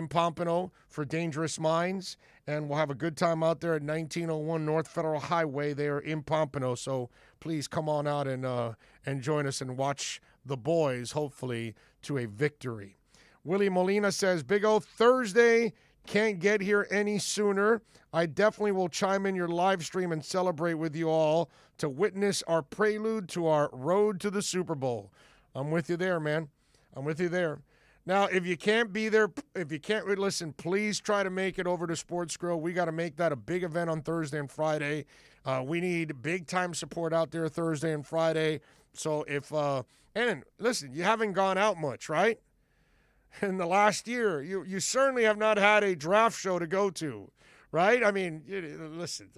Pompano for Dangerous Minds, and we'll have a good time out there at 1901 North Federal Highway there in Pompano. So please come on out and join us and watch the boys, hopefully, to a victory. Willie Molina says, Big O, Thursday, can't get here any sooner. I definitely will chime in your live stream and celebrate with you all to witness our prelude to our road to the Super Bowl. I'm with you there, man. I'm with you there. Now, if you can't be there, if you can't listen, please try to make it over to Sports Grill. We got to make that a big event on Thursday and Friday. We need big-time support out there Thursday and Friday. So if and listen, you haven't gone out much, right? In the last year, you certainly have not had a draft show to go to, right? I mean, listen,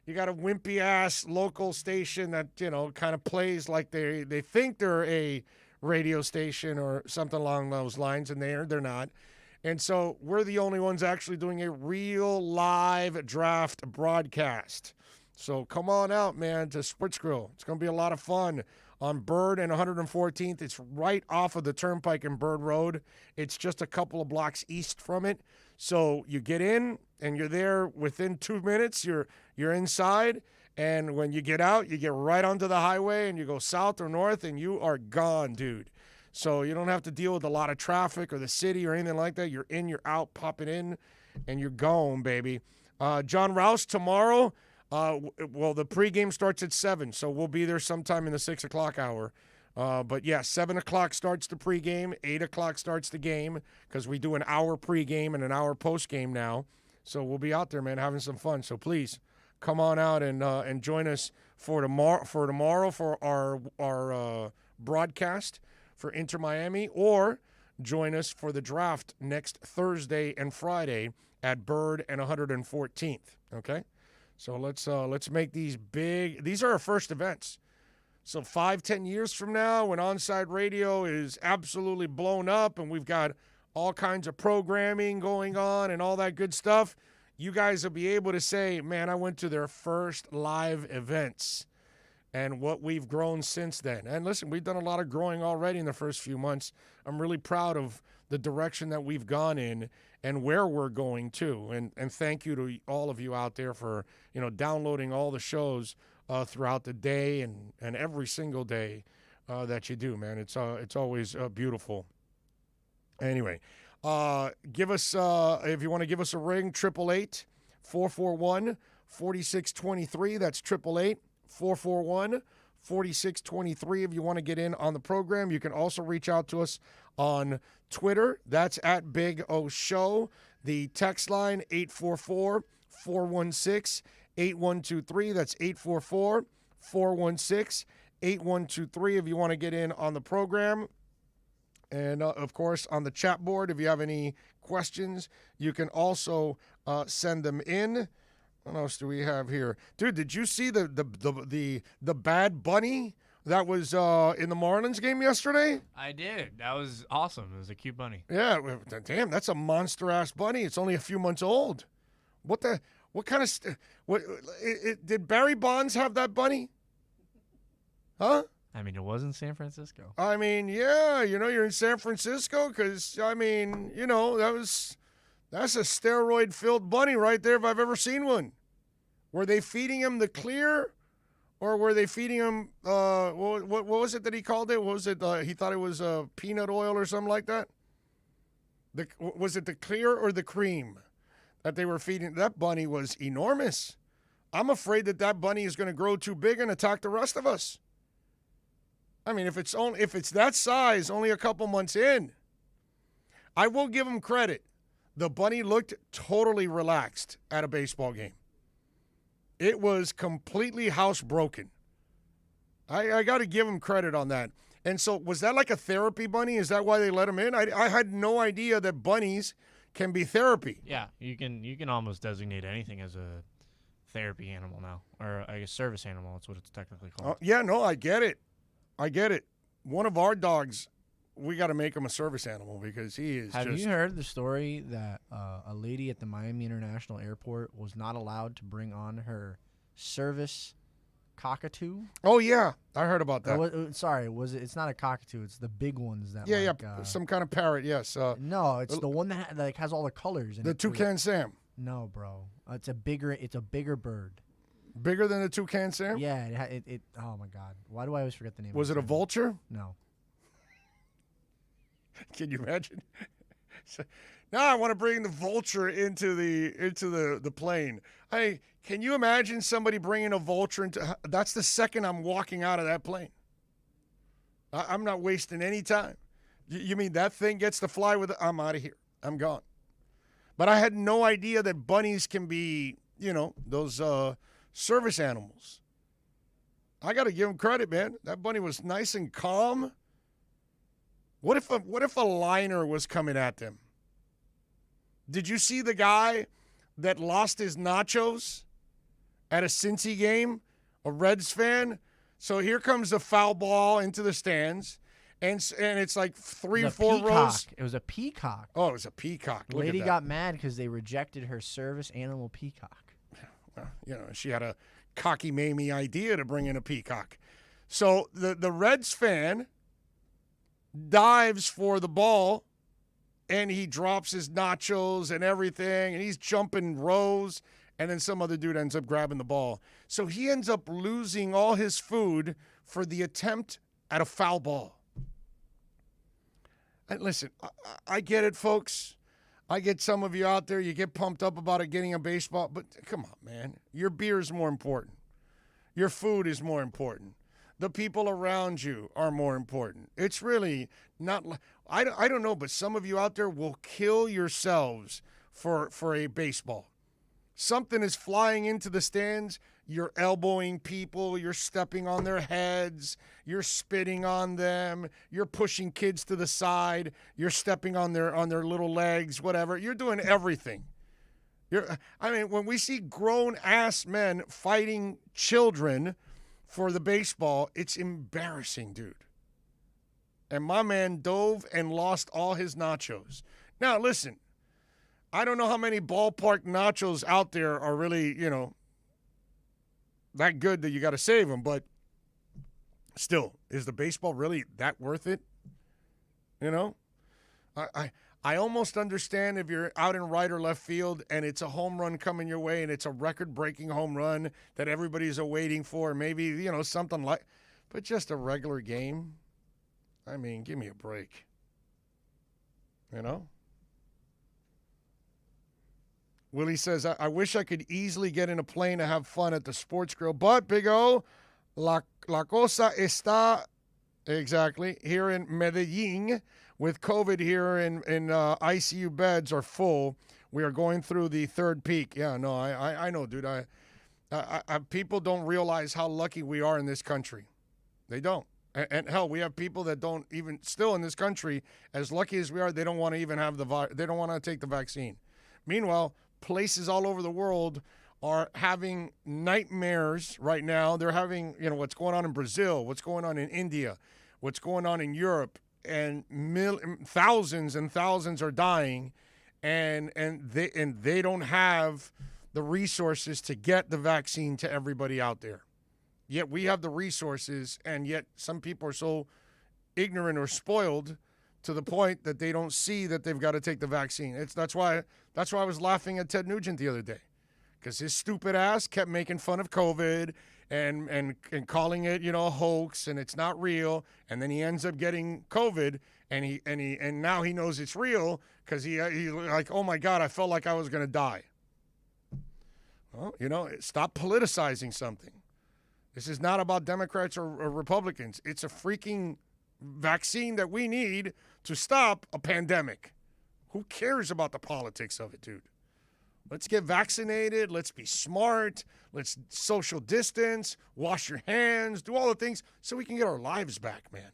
you got a wimpy-ass local station that, kind of plays like they think they're a radio station or something along those lines, and they're not. And so we're the only ones actually doing a real live draft broadcast. So come on out, man, to Sports Grill. It's going to be a lot of fun on Bird and 114th. It's right off of the Turnpike and Bird Road. It's just a couple of blocks east from it. So you get in, and you're there within 2 minutes. You're inside. And when you get out, you get right onto the highway and you go south or north and you are gone, dude. So you don't have to deal with a lot of traffic or the city or anything like that. You're in, you're out, popping in, and you're gone, baby. John Rouse tomorrow. Well, the pregame starts at 7, so we'll be there sometime in the 6 o'clock hour. But, yeah, 7 o'clock starts the pregame. 8 o'clock starts the game because we do an hour pregame and an hour postgame now. So we'll be out there, man, having some fun. So please come on out and join us for tomorrow for our broadcast for Inter Miami, or join us for the draft next Thursday and Friday at Bird and 114th. Okay, so let's make these big. These are our first events. So 5-10 years from now, when Onside Radio is absolutely blown up and we've got all kinds of programming going on and all that good stuff, you guys will be able to say, man, I went to their first live events, and what we've grown since then. And listen, we've done a lot of growing already in the first few months. I'm really proud of the direction that we've gone in and where we're going to. And thank you to all of you out there for, downloading all the shows throughout the day and every single day that you do, man. It's always beautiful. Anyway. Give us, if you want to give us a ring, 888-441-4623. That's 888-441-4623. If you want to get in on the program, you can also reach out to us on Twitter. That's at Big O Show. The text line, 844-416-8123. That's 844-416-8123 if you want to get in on the program. And, of course, on the chat board, if you have any questions, you can also send them in. What else do we have here? Dude, did you see the bad bunny that was in the Marlins game yesterday? I did. That was awesome. It was a cute bunny. Yeah, damn, that's a monster-ass bunny. It's only a few months old. What kind of did Barry Bonds have that bunny? Huh? I mean, it was in San Francisco. I mean, yeah, you're in San Francisco because, that's a steroid-filled bunny right there if I've ever seen one. Were they feeding him the clear, or were they feeding him, what was it that he called it? What was it? He thought it was peanut oil or something like that? Was it the clear or the cream that they were feeding? That bunny was enormous. I'm afraid that bunny is going to grow too big and attack the rest of us. I mean, if it's that size, only a couple months in, I will give him credit. The bunny looked totally relaxed at a baseball game. It was completely housebroken. I got to give him credit on that. And so, was that like a therapy bunny? Is that why they let him in? I had no idea that bunnies can be therapy. Yeah, you can almost designate anything as a therapy animal now, or a service animal. That's what it's technically called. Yeah, no, I get it. One of our dogs, we got to make him a service animal because he is Have you heard the story that a lady at the Miami International Airport was not allowed to bring on her service cockatoo? Oh, yeah. I heard about that. It's not a cockatoo. It's the big ones that some kind of parrot, yes. No, it's the one that has all the colors. The Toucan Sam. No, bro. It's a bigger bird. Bigger than a Toucan Sam? Yeah, it oh my God. Why do I always forget the name? Was it a vulture? No. Can you imagine? So, now I want to bring the vulture into the plane. Can you imagine somebody bringing a vulture into? That's the second I'm walking out of that plane. I'm not wasting any time. You mean that thing gets to fly with? I'm out of here. I'm gone. But I had no idea that bunnies can be, those service animals. I got to give him credit, man. That bunny was nice and calm. What if a liner was coming at them? Did you see the guy that lost his nachos at a Cincy game, a Reds fan? So here comes the foul ball into the stands, and it's like three or four rows. It was a peacock. Oh, it was a peacock. The Look lady at that. got mad because they rejected her service animal peacock. Well, she had a cocky-mamie idea to bring in a peacock. So the Reds fan dives for the ball, and he drops his nachos and everything, and he's jumping rows, and then some other dude ends up grabbing the ball. So he ends up losing all his food for the attempt at a foul ball. And listen, I get it, folks. I get some of you out there, you get pumped up about it getting a baseball, but come on, man. Your beer is more important. Your food is more important. The people around you are more important. It's really not, I don't know, but some of you out there will kill yourselves for a baseball. Something is flying into the stands, you're elbowing people, you're stepping on their heads, you're spitting on them, you're pushing kids to the side, you're stepping on their little legs, whatever. You're doing everything. When we see grown-ass men fighting children for the baseball, it's embarrassing, dude. And my man dove and lost all his nachos. Now, listen, I don't know how many ballpark nachos out there are really, that good that you got to save them, but still, is the baseball really that worth it? I almost understand if you're out in right or left field and it's a home run coming your way and it's a record-breaking home run that everybody's waiting for, maybe, something like, but just a regular game? Give me a break. Willie says, I wish I could easily get in a plane to have fun at the sports grill, but Big O, la cosa está, exactly, here in Medellin, with COVID here in ICU beds are full. We are going through the third peak. Yeah, no, I know, dude. People don't realize how lucky we are in this country. They don't. And hell, we have people that don't even, still in this country, as lucky as we are, they don't want to even have they don't want to take the vaccine. Meanwhile, places all over the world are having nightmares right now. They're having, what's going on in Brazil, what's going on in India, what's going on in Europe, and thousands and thousands are dying, and they don't have the resources to get the vaccine to everybody out there. Yet we have the resources, and yet some people are so ignorant or spoiled to the point that they don't see that they've got to take the vaccine. That's why I was laughing at Ted Nugent the other day, because his stupid ass kept making fun of COVID and calling it, a hoax, and it's not real, and then he ends up getting COVID, and now he knows it's real because he like, oh my God, I felt like I was going to die. Well, stop politicizing something. This is not about Democrats or Republicans. It's a freaking vaccine that we need to stop a pandemic. Who cares about the politics of it, dude? Let's get vaccinated. Let's be smart. Let's social distance, wash your hands, do all the things so we can get our lives back, man.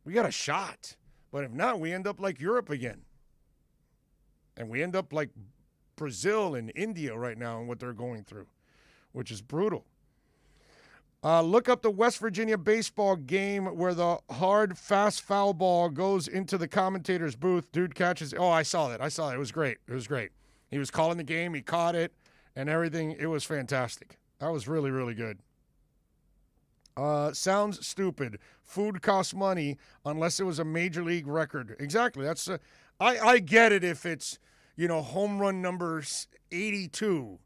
We got a shot. But if not, we end up like Europe again. And we end up like Brazil and India right now and what they're going through, which is brutal. Look up the West Virginia baseball game where the hard, fast foul ball goes into the commentator's booth. Dude catches. Oh, I saw that. It was great. He was calling the game. He caught it and everything. It was fantastic. That was really, really good. Sounds stupid. Food costs money unless it was a major league record. Exactly. That's I get it if it's, home run number 82.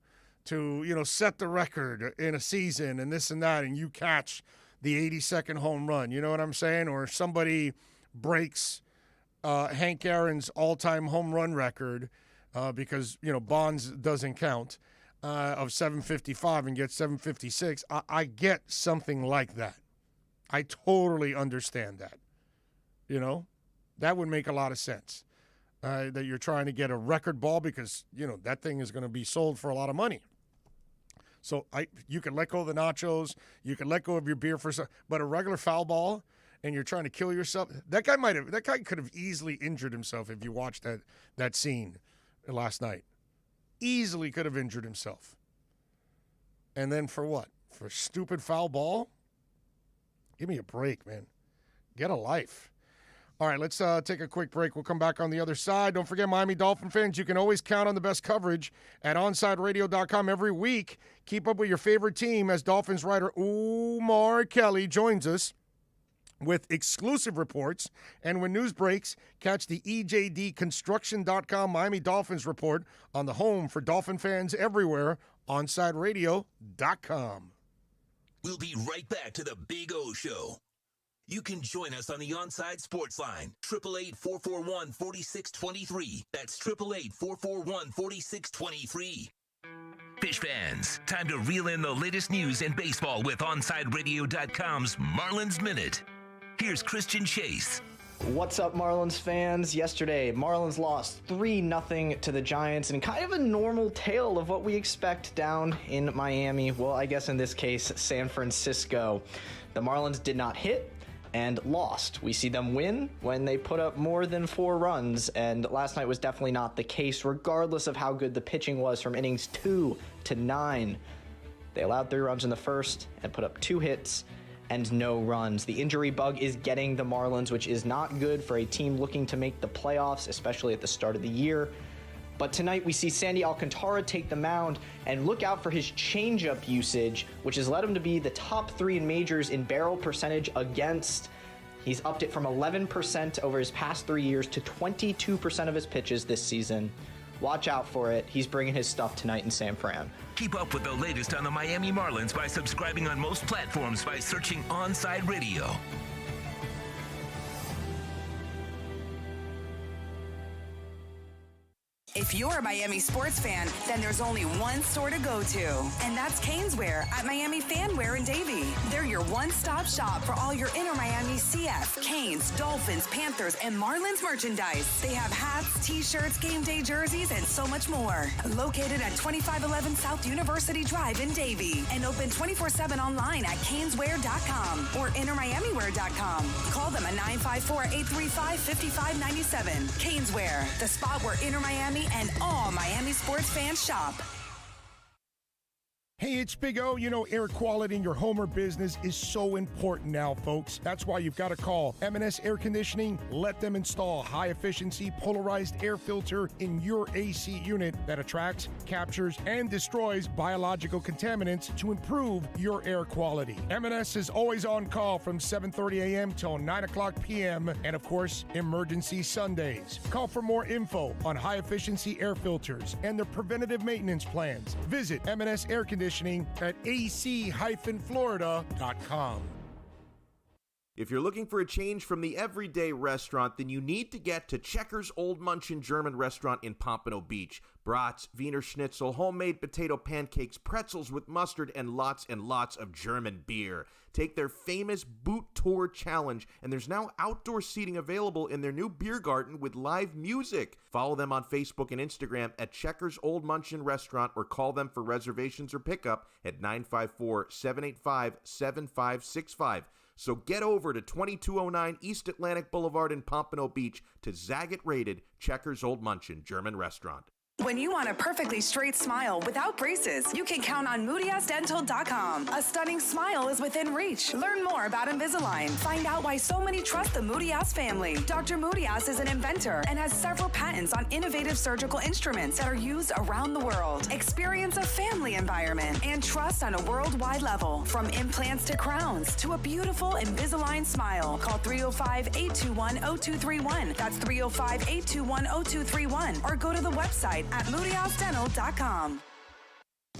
To, set the record in a season and this and that, and you catch the 82nd home run, you know what I'm saying? Or somebody breaks Hank Aaron's all-time home run record because, Bonds doesn't count, of 755 and gets 756, I get something like that. I totally understand that. That would make a lot of sense. That you're trying to get a record ball because, that thing is going to be sold for a lot of money. So you can let go of the nachos, you can let go of your beer but a regular foul ball and you're trying to kill yourself. That guy could have easily injured himself if you watched that scene last night. Easily could have injured himself. And then for what? For a stupid foul ball? Give me a break, man. Get a life. All right, let's take a quick break. We'll come back on the other side. Don't forget, Miami Dolphin fans, you can always count on the best coverage at OnsideRadio.com every week. Keep up with your favorite team as Dolphins writer Umar Kelly joins us with exclusive reports. And when news breaks, catch the EJDConstruction.com Miami Dolphins report on the home for Dolphin fans everywhere, OnsideRadio.com. We'll be right back to the Big O Show. You can join us on the Onside Sports Line, 888-441-4623. That's 888-441-4623. Fish fans, time to reel in the latest news in baseball with OnsideRadio.com's Marlins Minute. Here's Christian Chase. What's up, Marlins fans? Yesterday, Marlins lost 3-0 to the Giants in kind of a normal tale of what we expect down in Miami. Well, I guess in this case, San Francisco. The Marlins did not hit and lost. We see them win when they put up more than 4 runs, and last night was definitely not the case, regardless of how good the pitching was from innings 2 to 9. They allowed 3 runs in the first and put up 2 hits and no runs. The injury bug is getting the Marlins, which is not good for a team looking to make the playoffs, especially at the start of the year. But tonight we see Sandy Alcantara take the mound, and look out for his changeup usage, which has led him to be the top 3 in majors in barrel percentage against. He's upped it from 11% over his past 3 years to 22% of his pitches this season. Watch out for it. He's bringing his stuff tonight in San Fran. Keep up with the latest on the Miami Marlins by subscribing on most platforms by searching Onside Radio. If you're a Miami sports fan, then there's only one store to go to, and that's Caneswear at Miami Fanwear in Davie. They're your one-stop shop for all your inner Miami CF, Canes, Dolphins, Panthers, and Marlins merchandise. They have hats, t-shirts, game day jerseys, and so much more. Located at 2511 South University Drive in Davie, and open 24/7 online at caneswear.com or innermiamiwear.com. Call them at 954-835-5597. Caneswear, the spot where inner Miami and all Miami sports fans shop. Hey, it's Big O. Air quality in your home or business is so important now, folks. That's why you've got to call M&S Air Conditioning. Let them install high-efficiency polarized air filter in your AC unit that attracts, captures, and destroys biological contaminants to improve your air quality. M&S is always on call from 7:30 a.m. till 9 o'clock p.m. and, of course, emergency Sundays. Call for more info on high-efficiency air filters and their preventative maintenance plans. Visit M&S Air Conditioning at ac-florida.com. If you're looking for a change from the everyday restaurant, then you need to get to Checkers Old Munchin German Restaurant in Pompano Beach. Brats, Wiener Schnitzel, homemade potato pancakes, pretzels with mustard, and lots of German beer. Take their famous Boot Tour Challenge, and there's now outdoor seating available in their new beer garden with live music. Follow them on Facebook and Instagram at Checkers Old Munchin Restaurant, or call them for reservations or pickup at 954-785-7565. So get over to 2209 East Atlantic Boulevard in Pompano Beach to Zagat-rated Checkers Old Munchin German Restaurant. When you want a perfectly straight smile without braces, you can count on MoodiAsDental.com. A stunning smile is within reach. Learn more about Invisalign. Find out why so many trust the Moody-Ass family. Dr. Moody-Ass is an inventor and has several patents on innovative surgical instruments that are used around the world. Experience a family environment and trust on a worldwide level. From implants to crowns to a beautiful Invisalign smile. Call 305-821-0231. That's 305-821-0231. Or go to the website at MoodyAsDental.com.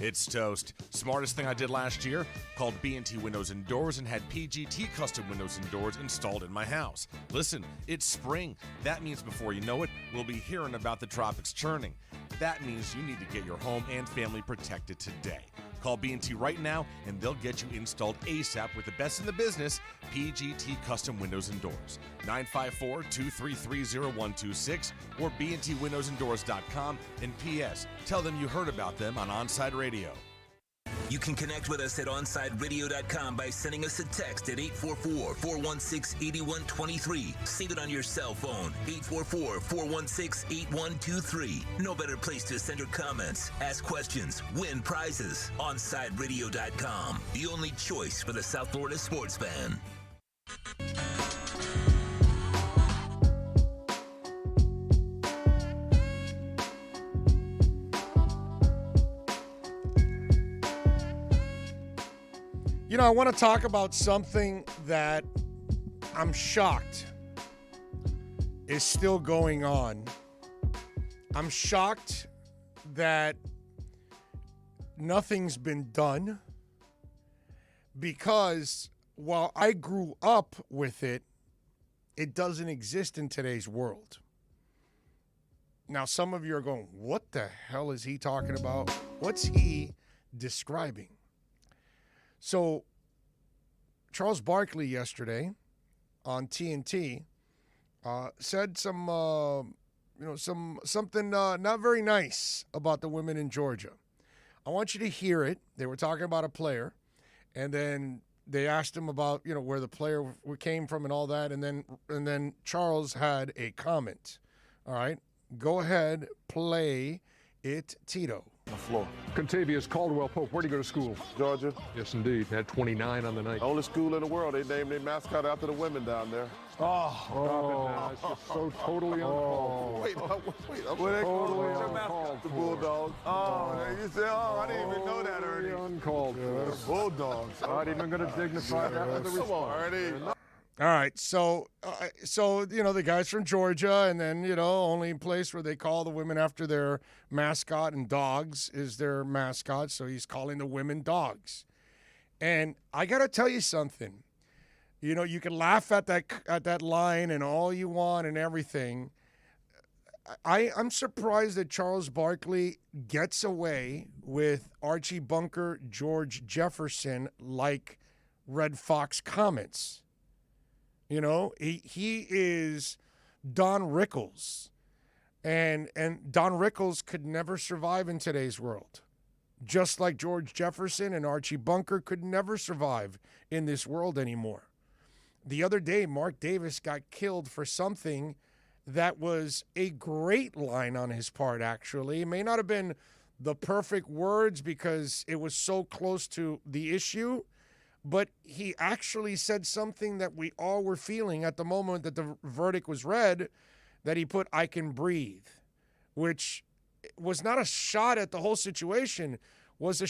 It's toast. Smartest thing I did last year? Called B&T Windows and Doors and had PGT custom windows and doors installed in my house. Listen, it's spring. That means before you know it, we'll be hearing about the tropics churning. That means you need to get your home and family protected today. Call B&T right now and they'll get you installed ASAP with the best in the business, PGT Custom Windows and Doors. 954-233-0126 or bntwindowsanddoors.com. And P.S. Tell them you heard about them on Onside Radio. You can connect with us at OnsideRadio.com by sending us a text at 844-416-8123. Save it on your cell phone, 844-416-8123. No better place to send your comments, ask questions, win prizes. OnsideRadio.com, the only choice for the South Florida sports fan. You know, I want to talk about something that I'm shocked is still going on. I'm shocked that nothing's been done because while I grew up with it, it doesn't exist in today's world. Now, some of you are going, what the hell is he talking about? What's he describing? So, Charles Barkley yesterday on TNT said something not very nice about the women in Georgia. I want you to hear it. They were talking about a player, and then they asked him about where the player came from and all that, and then Charles had a comment. All right, go ahead, play it, Tito. The floor. Contavious Caldwell Pope, where'd you go to school? Georgia. Yes, indeed. Had 29 on the night. Only school in the world. They named their mascot after the women down there. Oh, it's just so totally uncalled. Wait. Totally What's your mascot? uncalled The for. Bulldogs. You said, I didn't even know that, Ernie. Uncalled for. Bulldogs. Not even going to dignify that with a response. Come on, Ernie. All right, so the guy's from Georgia, and then only place where they call the women after their mascot, and dogs is their mascot, so he's calling the women dogs. And I got to tell you something. You can laugh at that line and all you want and everything. I'm surprised that Charles Barkley gets away with Archie Bunker, George Jefferson like Red Fox comments. He is Don Rickles. And Don Rickles could never survive in today's world. Just like George Jefferson and Archie Bunker could never survive in this world anymore. The other day, Mark Davis got killed for something that was a great line on his part, actually. It may not have been the perfect words because it was so close to the issue, but he actually said something that we all were feeling at the moment that the verdict was read, that he put, "I can breathe," which was not a shot at the whole situation, was an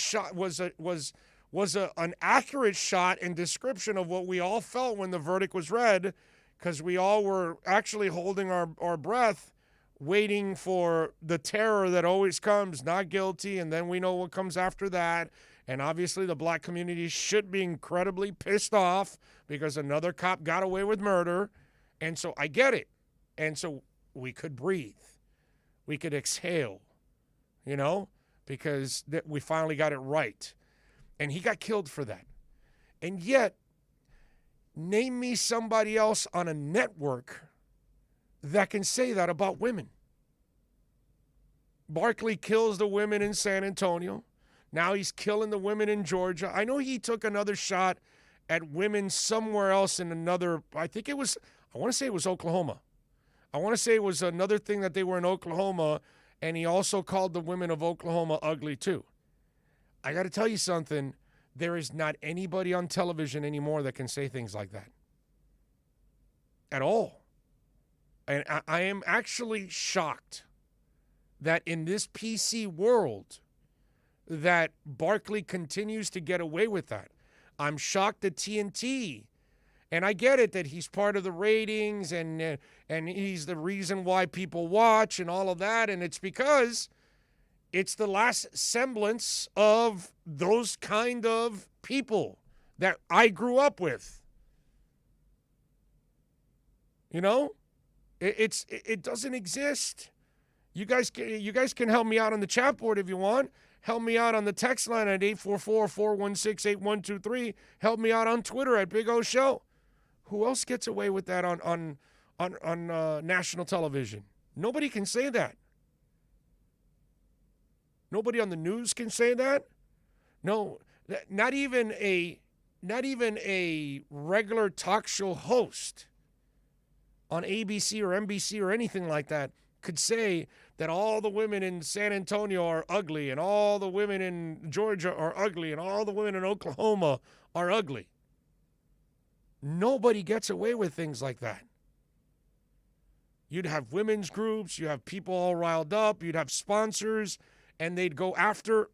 accurate shot and description of what we all felt when the verdict was read, because we all were actually holding our breath, waiting for the terror that always comes, not guilty, and then we know what comes after that. And obviously the black community should be incredibly pissed off because another cop got away with murder. And so I get it. And so we could breathe. We could exhale, because we finally got it right. And he got killed for that. And yet, name me somebody else on a network that can say that about women. Barkley kills the women in San Antonio. Now he's killing the women in Georgia. I know he took another shot at women somewhere else in another, I want to say it was Oklahoma. I want to say it was another thing that they were in Oklahoma, and he also called the women of Oklahoma ugly too. I got to tell you something. There is not anybody on television anymore that can say things like that. At all. And I am actually shocked that in this PC world that Barkley continues to get away with that. I'm shocked at TNT. And I get it that he's part of the ratings and he's the reason why people watch and all of that. And it's because it's the last semblance of those kind of people that I grew up with. You know, it doesn't exist. You guys can help me out on the chat board if you want. Help me out on the text line at 844-416-8123. Help me out on Twitter at Big O Show. Who else gets away with that on national television? Nobody can say that. Nobody on the news can say that. No, not even a regular talk show host on ABC or NBC or anything like that could say that all the women in San Antonio are ugly and all the women in Georgia are ugly and all the women in Oklahoma are ugly. Nobody gets away with things like that. You'd have women's groups, you have people all riled up, you'd have sponsors, and they'd go after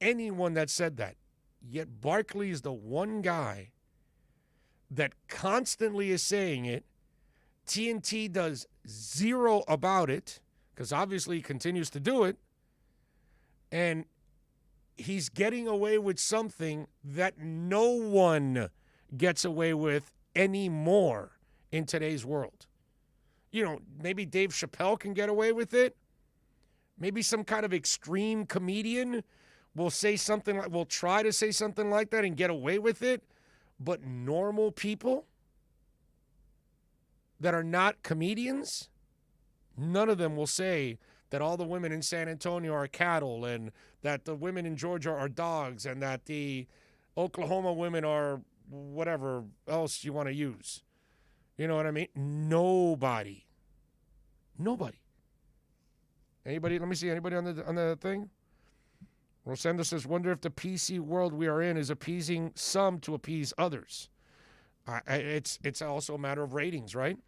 anyone that said that. Yet Barkley is the one guy that constantly is saying it. TNT does zero about it, because obviously he continues to do it. And he's getting away with something that no one gets away with anymore in today's world. You know, maybe Dave Chappelle can get away with it. Maybe some kind of extreme comedian will try to say something like that and get away with it. But normal people that are not comedians, none of them will say that all the women in San Antonio are cattle and that the women in Georgia are dogs and that the Oklahoma women are whatever else you want to use. You know what I mean? Nobody. Anybody? Let me see. Anybody on the thing? Rosenda says, wonder if the PC world we are in is appeasing some to appease others. It's also a matter of ratings, right?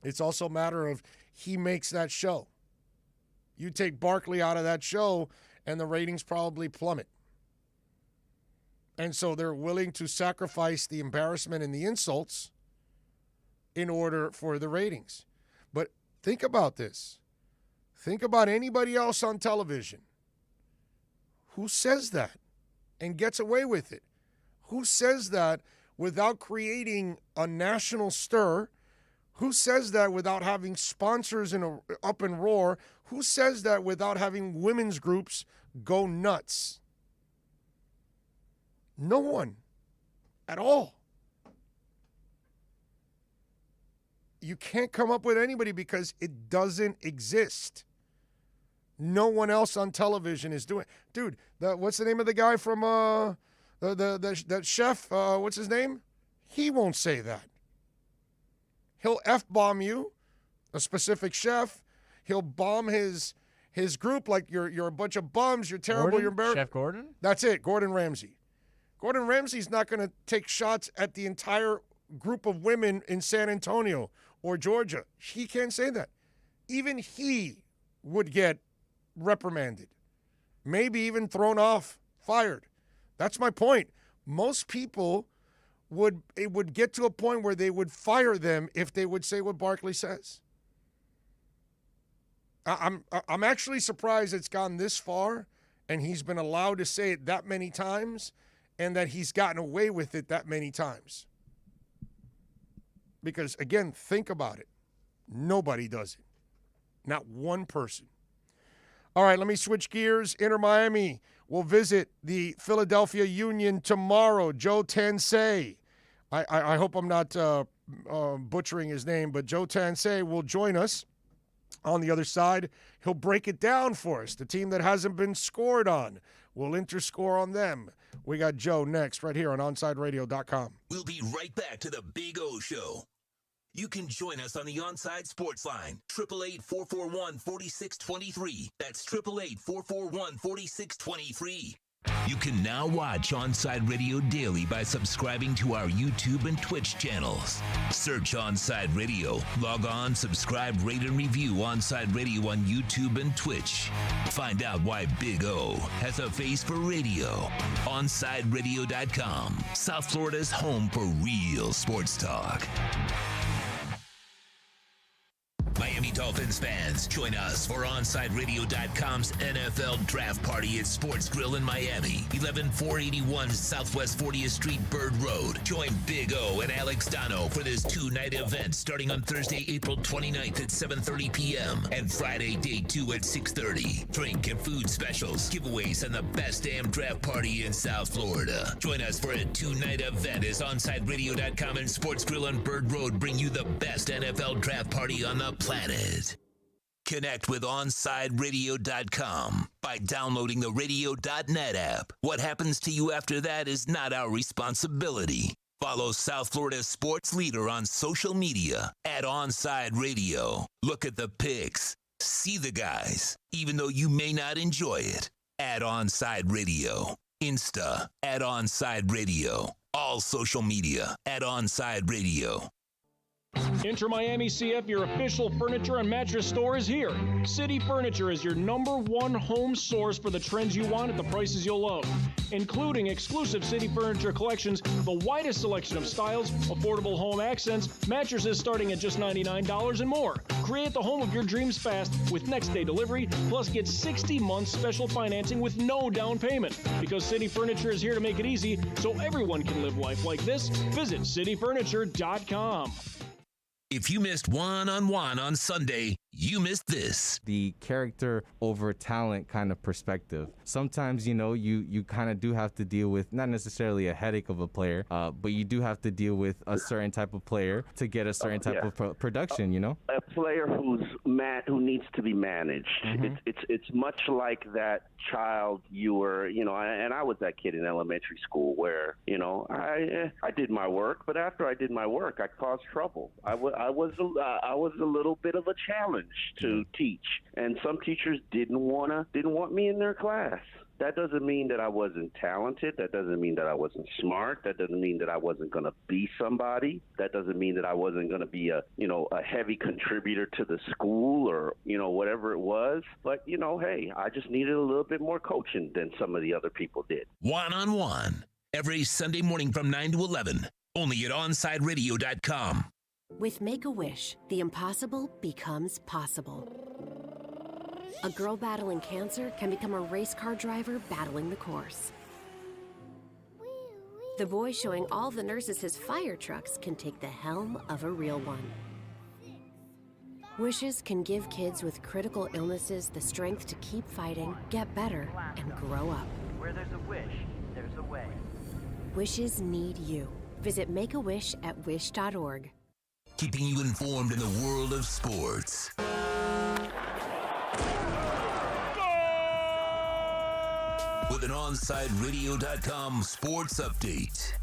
It's also a matter of he makes that show. You take Barkley out of that show, and the ratings probably plummet. And so they're willing to sacrifice the embarrassment and the insults in order for the ratings. But think about this. Think about anybody else on television. Who says that and gets away with it? Who says that without creating a national stir? Who says that without having sponsors up and roar? Who says that without having women's groups go nuts? No one at all. You can't come up with anybody because it doesn't exist. No one else on television is doing. Dude, what's the name of the guy from that chef? What's his name? He won't say that. He'll F-bomb you, a specific chef. He'll bomb his group like you're a bunch of bums. You're terrible. Gordon? You're embarrassed. Chef Gordon? That's it. Gordon Ramsay. Gordon Ramsay's not going to take shots at the entire group of women in San Antonio or Georgia. He can't say that. Even he would get reprimanded, maybe even thrown off, fired. That's my point. Most people would get to a point where they would fire them if they would say what Barkley says. I'm actually surprised it's gone this far and he's been allowed to say it that many times and that he's gotten away with it that many times. Because, again, think about it. Nobody does it. Not one person. All right, let me switch gears. Inter Miami will visit the Philadelphia Union tomorrow. Joe Tansay. I hope I'm not butchering his name, but Joe Tansay will join us on the other side. He'll break it down for us. The team that hasn't been scored on, we'll interscore on them. We got Joe next right here on OnsideRadio.com. We'll be right back to the Big O Show. You can join us on the Onside Sports Line, 888-441-4623. That's 888-441-4623. You can now watch Onside Radio daily by subscribing to our YouTube and Twitch channels. Search Onside Radio. Log on, subscribe, rate, and review Onside Radio on YouTube and Twitch. Find out why Big O has a face for radio. OnsideRadio.com, South Florida's home for real sports talk. Miami Dolphins fans, join us for OnsideRadio.com's NFL Draft Party at Sports Grill in Miami, 11481 Southwest 40th Street, Bird Road. Join Big O and Alex Dono for this 2-night event starting on Thursday, April 29th at 7:30 p.m. and Friday, day 2 at 6:30. Drink and food specials, giveaways, and the best damn draft party in South Florida. Join us for a 2-night event as OnsideRadio.com and Sports Grill on Bird Road bring you the best NFL draft party on the planet. Connect with OnsideRadio.com by downloading the Radio.net app. What happens to you after that is not our responsibility. Follow South Florida sports leader on social media at Onside Radio. Look at the pics. See the guys, even though you may not enjoy it. At Onside Radio. Insta at Onside Radio. All social media at Onside Radio. Inter Miami CF, your official furniture and mattress store, is here. City Furniture is your #1 home source for the trends you want at the prices you'll love, including exclusive City Furniture collections, the widest selection of styles, affordable home accents, mattresses starting at just $99 and more. Create the home of your dreams fast with next-day delivery, plus get 60 months special financing with no down payment. Because City Furniture is here to make it easy so everyone can live life like this, visit cityfurniture.com. If you missed one-on-one on Sunday, you missed this. The character over talent kind of perspective. Sometimes, you kind of do have to deal with not necessarily a headache of a player, but you do have to deal with a certain type of player to get a certain type of production, A player who needs to be managed. Mm-hmm. It's much like that child you were, and I was that kid in elementary school where, I did my work, but after I did my work, I caused trouble. I was a little bit of a challenge to teach, and some teachers didn't want me in their class. That doesn't mean that I wasn't talented. That doesn't mean that I wasn't smart. That doesn't mean that I wasn't going to be somebody. That doesn't mean that I wasn't going to be a heavy contributor to the school or, whatever it was. But, hey, I just needed a little bit more coaching than some of the other people did. One-on-one, every Sunday morning from 9 to 11, only at OnsideRadio.com. With Make-A-Wish, the impossible becomes possible. A girl battling cancer can become a race car driver battling the course. The boy showing all the nurses his fire trucks can take the helm of a real one. Wishes can give kids with critical illnesses the strength to keep fighting, get better, and grow up. Where there's a wish, there's a way. Wishes need you. Visit Make-A-Wish at wish.org. Keeping you informed in the world of sports. With an OnsideRadio.com sports update.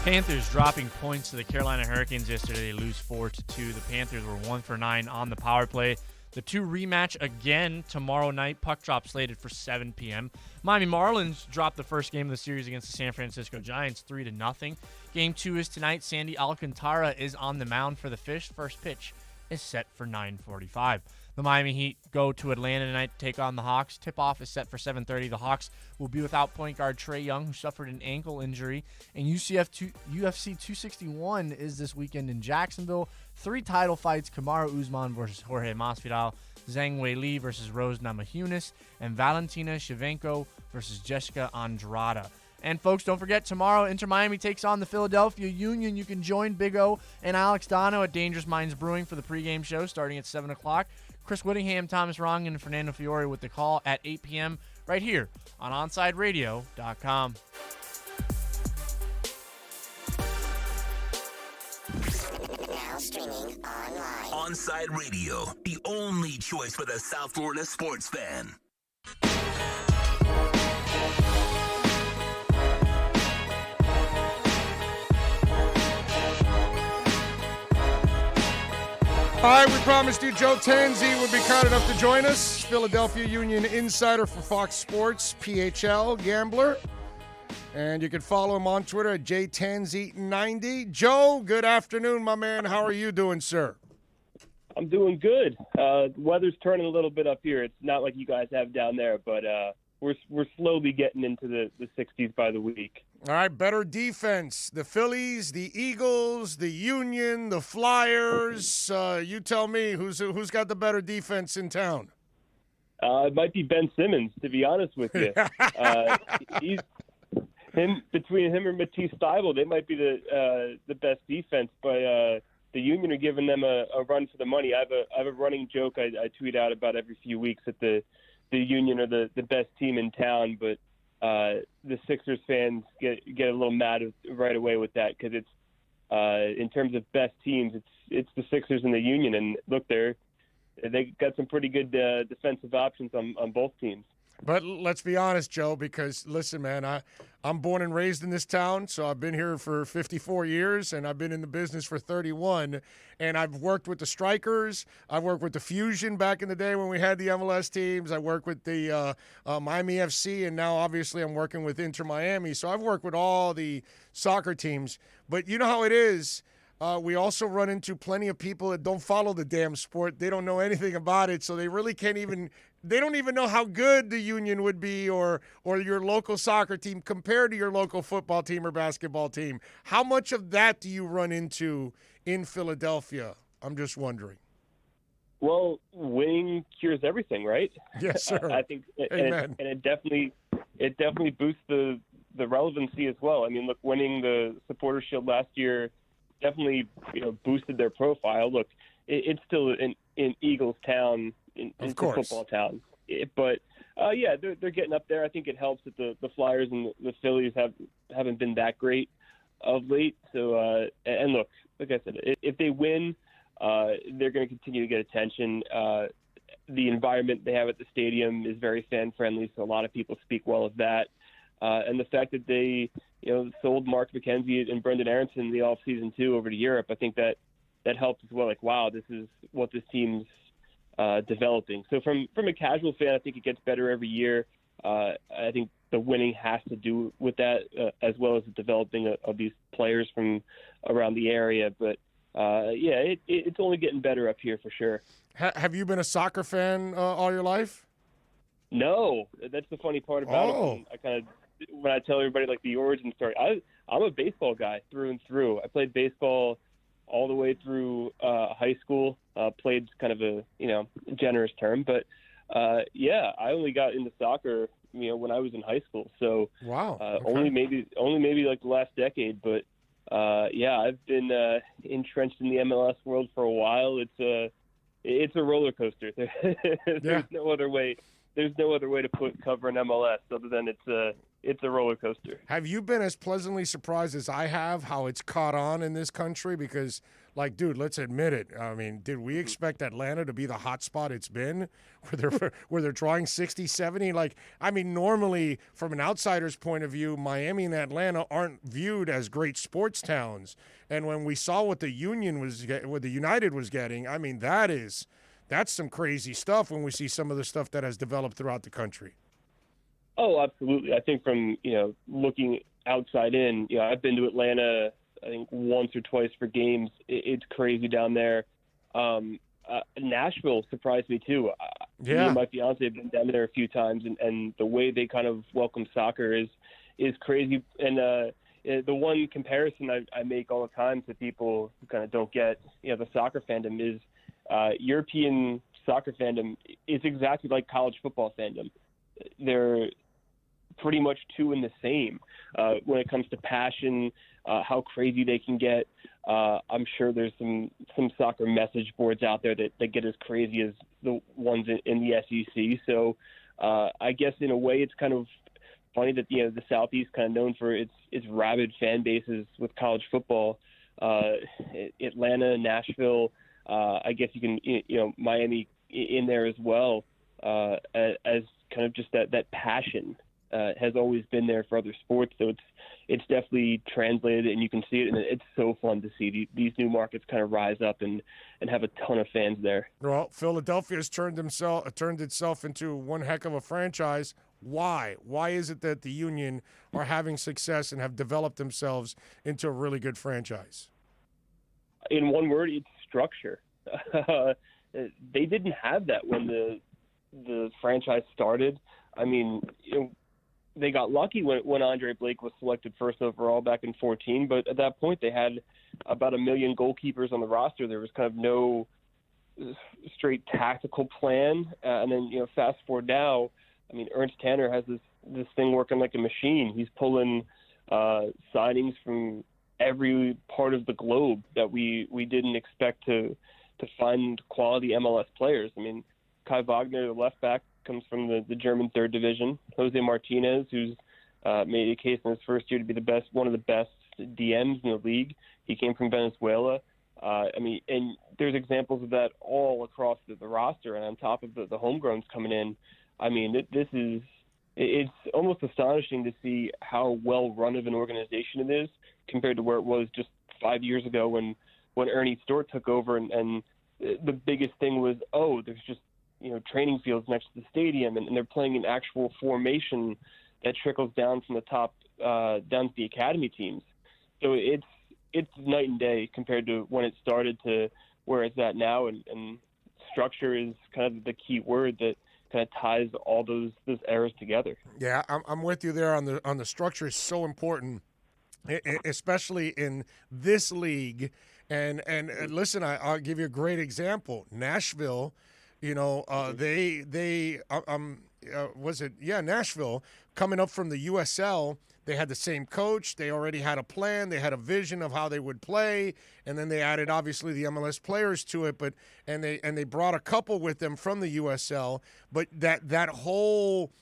Panthers dropping points to the Carolina Hurricanes yesterday. They lose 4-2. The Panthers were 1 for 9 on the power play. The two rematch again tomorrow night. Puck drop slated for 7 p.m. Miami Marlins dropped the first game of the series against the San Francisco Giants 3-0. Game 2 is tonight. Sandy Alcantara is on the mound for the Fish. First pitch is set for 9:45. The Miami Heat go to Atlanta tonight to take on the Hawks. Tip-off is set for 7:30. The Hawks will be without point guard Trae Young, who suffered an ankle injury. And UFC 261 is this weekend in Jacksonville. 3 title fights: Kamaru Usman versus Jorge Masvidal, Zhang Weili versus Rose Namajunas, and Valentina Shevchenko versus Jessica Andrade. And folks, don't forget, tomorrow Inter Miami takes on the Philadelphia Union. You can join Big O and Alex Dono at Dangerous Minds Brewing for the pregame show starting at 7 o'clock. Chris Whittingham, Thomas Rongen, and Fernando Fiore with the call at 8 p.m. right here on OnsideRadio.com. Now streaming online. Onside Radio, the only choice for the South Florida sports fan. All right, we promised you Joe Tanzi would be kind enough to join us. Philadelphia Union insider for Fox Sports, PHL gambler. And you can follow him on Twitter at JTanzi90. Joe, good afternoon, my man. How are you doing, sir? I'm doing good. The weather's turning a little bit up here. It's not like you guys have down there, but we're slowly getting into the 60s by the week. All right, better defense. The Phillies, the Eagles, the Union, the Flyers. You tell me who's got the better defense in town. It might be Ben Simmons, to be honest with you. Between him and Matisse Thybulle, they might be the best defense. But the Union are giving them a run for the money. I have a running joke I tweet out about every few weeks that the Union are the best team in town, but the Sixers fans get a little mad right away with that because it's in terms of best teams, it's the Sixers and the Union, and look, they got some pretty good defensive options on both teams. But let's be honest, Joe, because listen, man, I'm born and raised in this town, so I've been here for 54 years, and I've been in the business for 31, and I've worked with the Strikers. I've worked with the Fusion back in the day when we had the MLS teams. I worked with the Miami FC, and now obviously I'm working with Inter Miami. So I've worked with all the soccer teams. But you know how it is. We also run into plenty of people that don't follow the damn sport. They don't know anything about it, so they really can't even – they don't even know how good the Union would be or your local soccer team compared to your local football team or basketball team. How much of that do you run into in Philadelphia? I'm just wondering. Well, winning cures everything, right? Yes, sir. I think Amen. And it definitely boosts the relevancy as well. I mean, look, winning the Supporters Shield last year definitely boosted their profile. Look, it's still in Eagles town, in football town, but yeah, they're getting up there. I think it helps that the Flyers and the Phillies haven't been that great of late. So and look, like I said, if they win, they're going to continue to get attention. The environment they have at the stadium is very fan friendly, so a lot of people speak well of that. And the fact that they sold Mark McKenzie and Brendan Aronson in the offseason too over to Europe, I think that helps as well. Like, wow, this is what this team's developing. So from a casual fan, I think it gets better every year. I think the winning has to do with that, as well as the developing of these players from around the area. But yeah, it's only getting better up here for sure. Have you been a soccer fan all your life? No, that's the funny part about it. When I tell everybody like the origin story, I'm a baseball guy through and through. I played baseball all the way through high school. Played kind of a generous term, but yeah, I only got into soccer when I was in high school. So wow, okay. only maybe like the last decade. But yeah, I've been entrenched in the MLS world for a while. It's a roller coaster. There's no other way. There's no other way to cover an MLS other than it's a roller coaster. Have you been as pleasantly surprised as I have how it's caught on in this country? Because, like, dude, let's admit it. I mean, did we expect Atlanta to be the hot spot it's been where they're drawing 60, 70? Like, I mean, normally, from an outsider's point of view, Miami and Atlanta aren't viewed as great sports towns. And when we saw what the United was getting, I mean, that's some crazy stuff when we see some of the stuff that has developed throughout the country. Oh, absolutely. I think from, looking outside in, I've been to Atlanta, I think once or twice for games. It's crazy down there. Nashville surprised me too. Me and my fiance have been down there a few times, and the way they kind of welcome soccer is crazy. And the one comparison I make all the time to people who kind of don't get, the soccer fandom is European soccer fandom is exactly like college football fandom. They're pretty much two in the same when it comes to passion, how crazy they can get. I'm sure there's some soccer message boards out there that get as crazy as the ones in the SEC. So I guess in a way it's kind of funny that the Southeast kind of known for its rabid fan bases with college football. Atlanta, Nashville, I guess you can Miami in there as well, as kind of just that passion has always been there for other sports. So it's definitely translated, and you can see it, and it's so fun to see these new markets kind of rise up and have a ton of fans there. Well, Philadelphia has turned itself into one heck of a franchise. Why? Why is it that the Union are having success and have developed themselves into a really good franchise? In one word, it's structure. They didn't have that when the franchise started. I mean, they got lucky when Andre Blake was selected first overall back in 2014, but at that point they had about 1 million goalkeepers on the roster. There was kind of no straight tactical plan. And then, fast forward now, I mean, Ernst Tanner has this thing working like a machine. He's pulling signings from every part of the globe that we didn't expect to find quality MLS players. I mean, Kai Wagner, the left back, comes from the German third division. Jose Martinez, who's made a case in his first year to be one of the best DMs in the league. He came from Venezuela. I mean, and there's examples of that all across the roster, and on top of the homegrowns coming in. I mean, it's almost astonishing to see how well run of an organization it is compared to where it was just 5 years ago when Ernie Stort took over, and the biggest thing was, there's just training fields next to the stadium, and they're playing an actual formation that trickles down from the top down to the academy teams. So it's night and day compared to when it started to where it's at now, and structure is kind of the key word that kind of ties all those eras together. Yeah, I'm with you there on the structure is so important, especially in this league. And listen, I'll give you a great example. Nashville, Nashville coming up from the USL. They had the same coach. They already had a plan. They had a vision of how they would play, and then they added obviously the MLS players to it. And they brought a couple with them from the USL. But that whole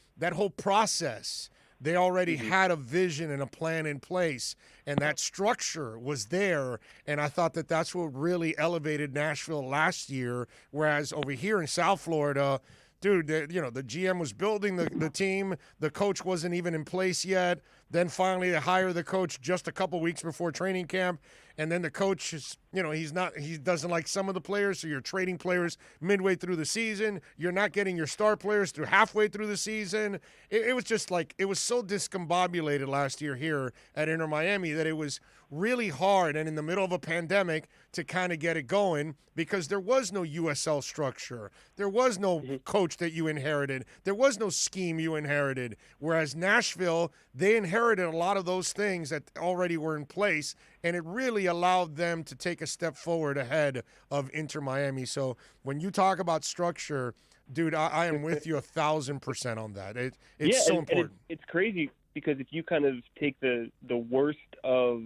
process, they already had a vision and a plan in place, and that structure was there. And I thought that's what really elevated Nashville last year. Whereas over here in South Florida, dude, the GM was building the team. The coach wasn't even in place yet. Then finally they hire the coach just a couple weeks before training camp. And then the coach is, he doesn't like some of the players, so you're trading players midway through the season. You're not getting your star players through halfway through the season. It was just it was so discombobulated last year here at Inter Miami that it was really hard, and in the middle of a pandemic, to kind of get it going, because there was no USL structure. There was no coach that you inherited. There was no scheme you inherited. Whereas Nashville, they inherited a lot of those things that already were in place, and it really allowed them to take a step forward ahead of Inter Miami. So when you talk about structure, dude, I am with you 1,000% on that. It's so important. And it's crazy because if you kind of take the worst of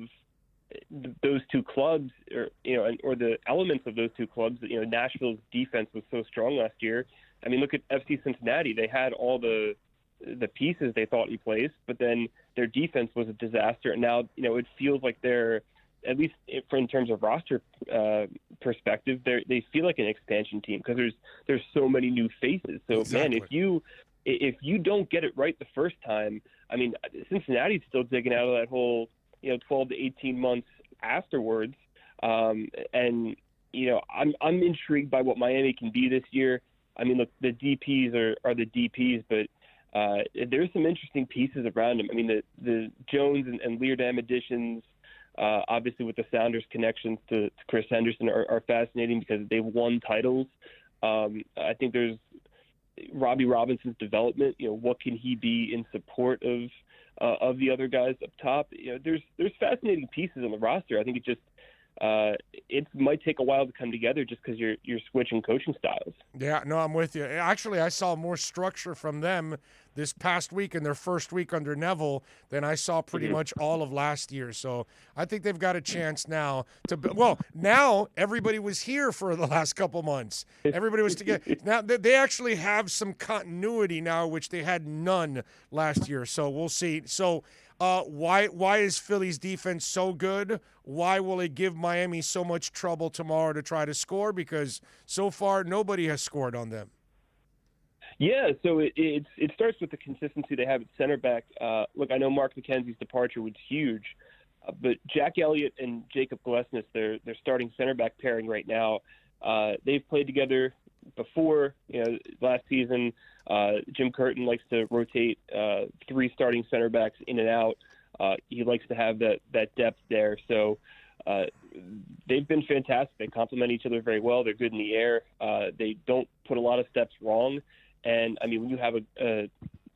those two clubs, or the elements of those two clubs, Nashville's defense was so strong last year. I mean, look at FC Cincinnati. They had all the pieces they thought in place, but then their defense was a disaster. And now, it feels like they're, at least in terms of roster perspective, they feel like an expansion team because there's so many new faces. So exactly. Man, if you don't get it right the first time, I mean, Cincinnati's still digging out of that hole 12 to 18 months afterwards. I'm intrigued by what Miami can be this year. I mean, look, the DPs are the DPs, but there's some interesting pieces around them. I mean, the Jones and Leardam additions, obviously with the Sounders connections to Chris Henderson are fascinating because they've won titles. I think there's Robbie Robinson's development. What can he be in support of the other guys up top? There's fascinating pieces on the roster. I think it might take a while to come together just because you're switching coaching styles. Yeah, no, I'm with you. Actually, I saw more structure from them this past week in their first week under Neville than I saw pretty much all of last year. So I think they've got a chance now now everybody was here for the last couple months. Everybody was together. Now they actually have some continuity now, which they had none last year. So we'll see. So why is Philly's defense so good? Why will it give Miami so much trouble tomorrow to try to score? Because so far nobody has scored on them. Yeah, so it starts with the consistency they have at center back. Look, I know Mark McKenzie's departure was huge, but Jack Elliott and Jacob Glesnes, they're starting center back pairing right now. They've played together before. Last season, Jim Curtin likes to rotate 3 starting center backs in and out. He likes to have that depth there. So they've been fantastic. They complement each other very well. They're good in the air. They don't put a lot of steps wrong. And, I mean, when you have a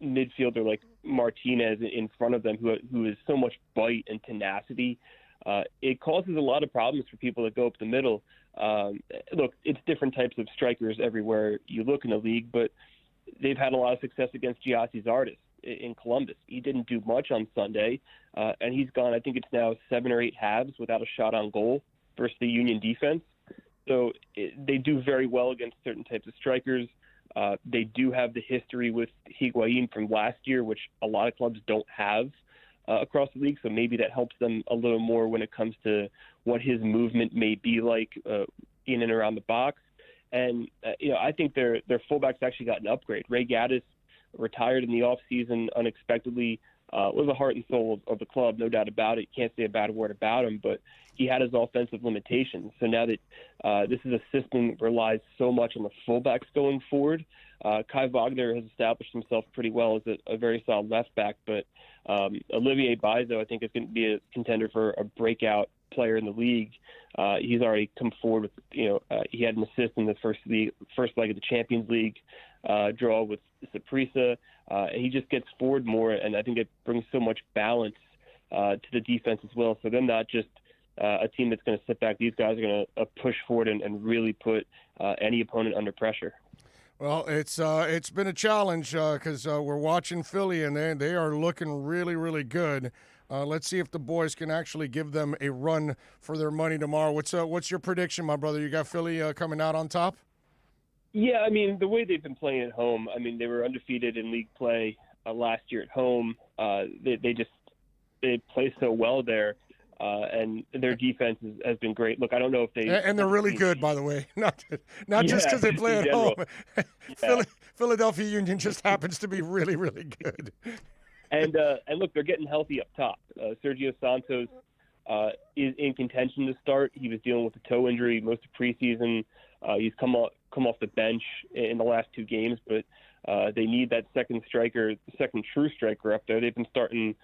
midfielder like Martinez in front of them, who has so much bite and tenacity, it causes a lot of problems for people that go up the middle. Look, it's different types of strikers everywhere you look in the league, but they've had a lot of success against Giassi Zardes in Columbus. He didn't do much on Sunday, and he's gone, I think it's now 7 or 8 halves without a shot on goal versus the Union defense. So they do very well against certain types of strikers. They do have the history with Higuain from last year, which a lot of clubs don't have across the league. So maybe that helps them a little more when it comes to what his movement may be like in and around the box. And, I think their fullbacks actually got an upgrade. Ray Gaddis retired in the offseason unexpectedly, was the heart and soul of the club, no doubt about it. Can't say a bad word about him, but he had his offensive limitations. So now that this is a system that relies so much on the fullbacks going forward, Kai Wagner has established himself pretty well as a very solid left back. But Olivier Baizo, I think, is going to be a contender for a breakout player in the league. He's already come forward with, he had an assist in the first leg of the Champions League draw with Saprissa. He just gets forward more, and I think it brings so much balance to the defense as well. So they're not just a team that's going to sit back. These guys are going to push forward and really put any opponent under pressure. Well, it's been a challenge because we're watching Philly, and they are looking really, really good. Let's see if the boys can actually give them a run for their money tomorrow. What's your prediction, my brother? You got Philly coming out on top? Yeah, I mean, the way they've been playing at home, I mean, they were undefeated in league play last year at home. They play so well there, and their defense has been great. Look, I don't know if they... And they're really good, by the way. Not just because they play at home. Philadelphia Union just happens to be really, really good. And look, they're getting healthy up top. Sergio Santos is in contention to start. He was dealing with a toe injury most of preseason. He's come off the bench in the last 2 games, but they need that second true striker up there. They've been starting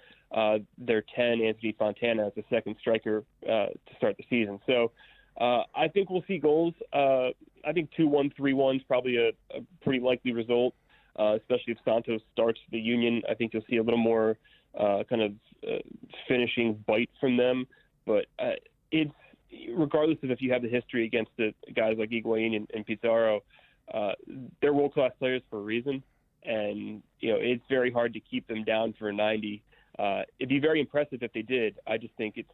their 10, Anthony Fontana, as the second striker to start the season. So I think we'll see goals. I think 2-1, 3-1 is probably a pretty likely result, especially if Santos starts the Union. I think you'll see a little more finishing bite from them. But it's regardless of if you have the history against the guys like Higuain and Pizarro, they're world-class players for a reason. And, it's very hard to keep them down for a 90. It'd be very impressive if they did. I just think it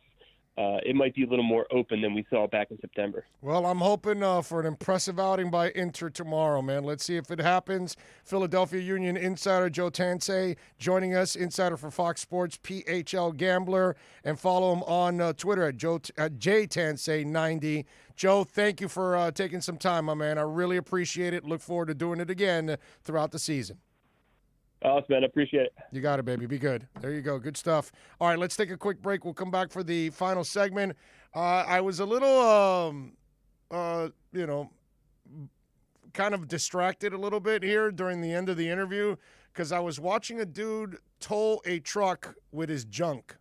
might be a little more open than we saw back in September. Well, I'm hoping for an impressive outing by Inter tomorrow, man. Let's see if it happens. Philadelphia Union insider Joe Tansey joining us, insider for Fox Sports, PHL Gambler, and follow him on Twitter at JTansey90. Joe, thank you for taking some time, my man. I really appreciate it. Look forward to doing it again throughout the season. Awesome, man. I appreciate it. You got it, baby. Be good. There you go. Good stuff. All right, let's take a quick break. We'll come back for the final segment. I was a little, kind of distracted a little bit here during the end of the interview because I was watching a dude tow a truck with his junk.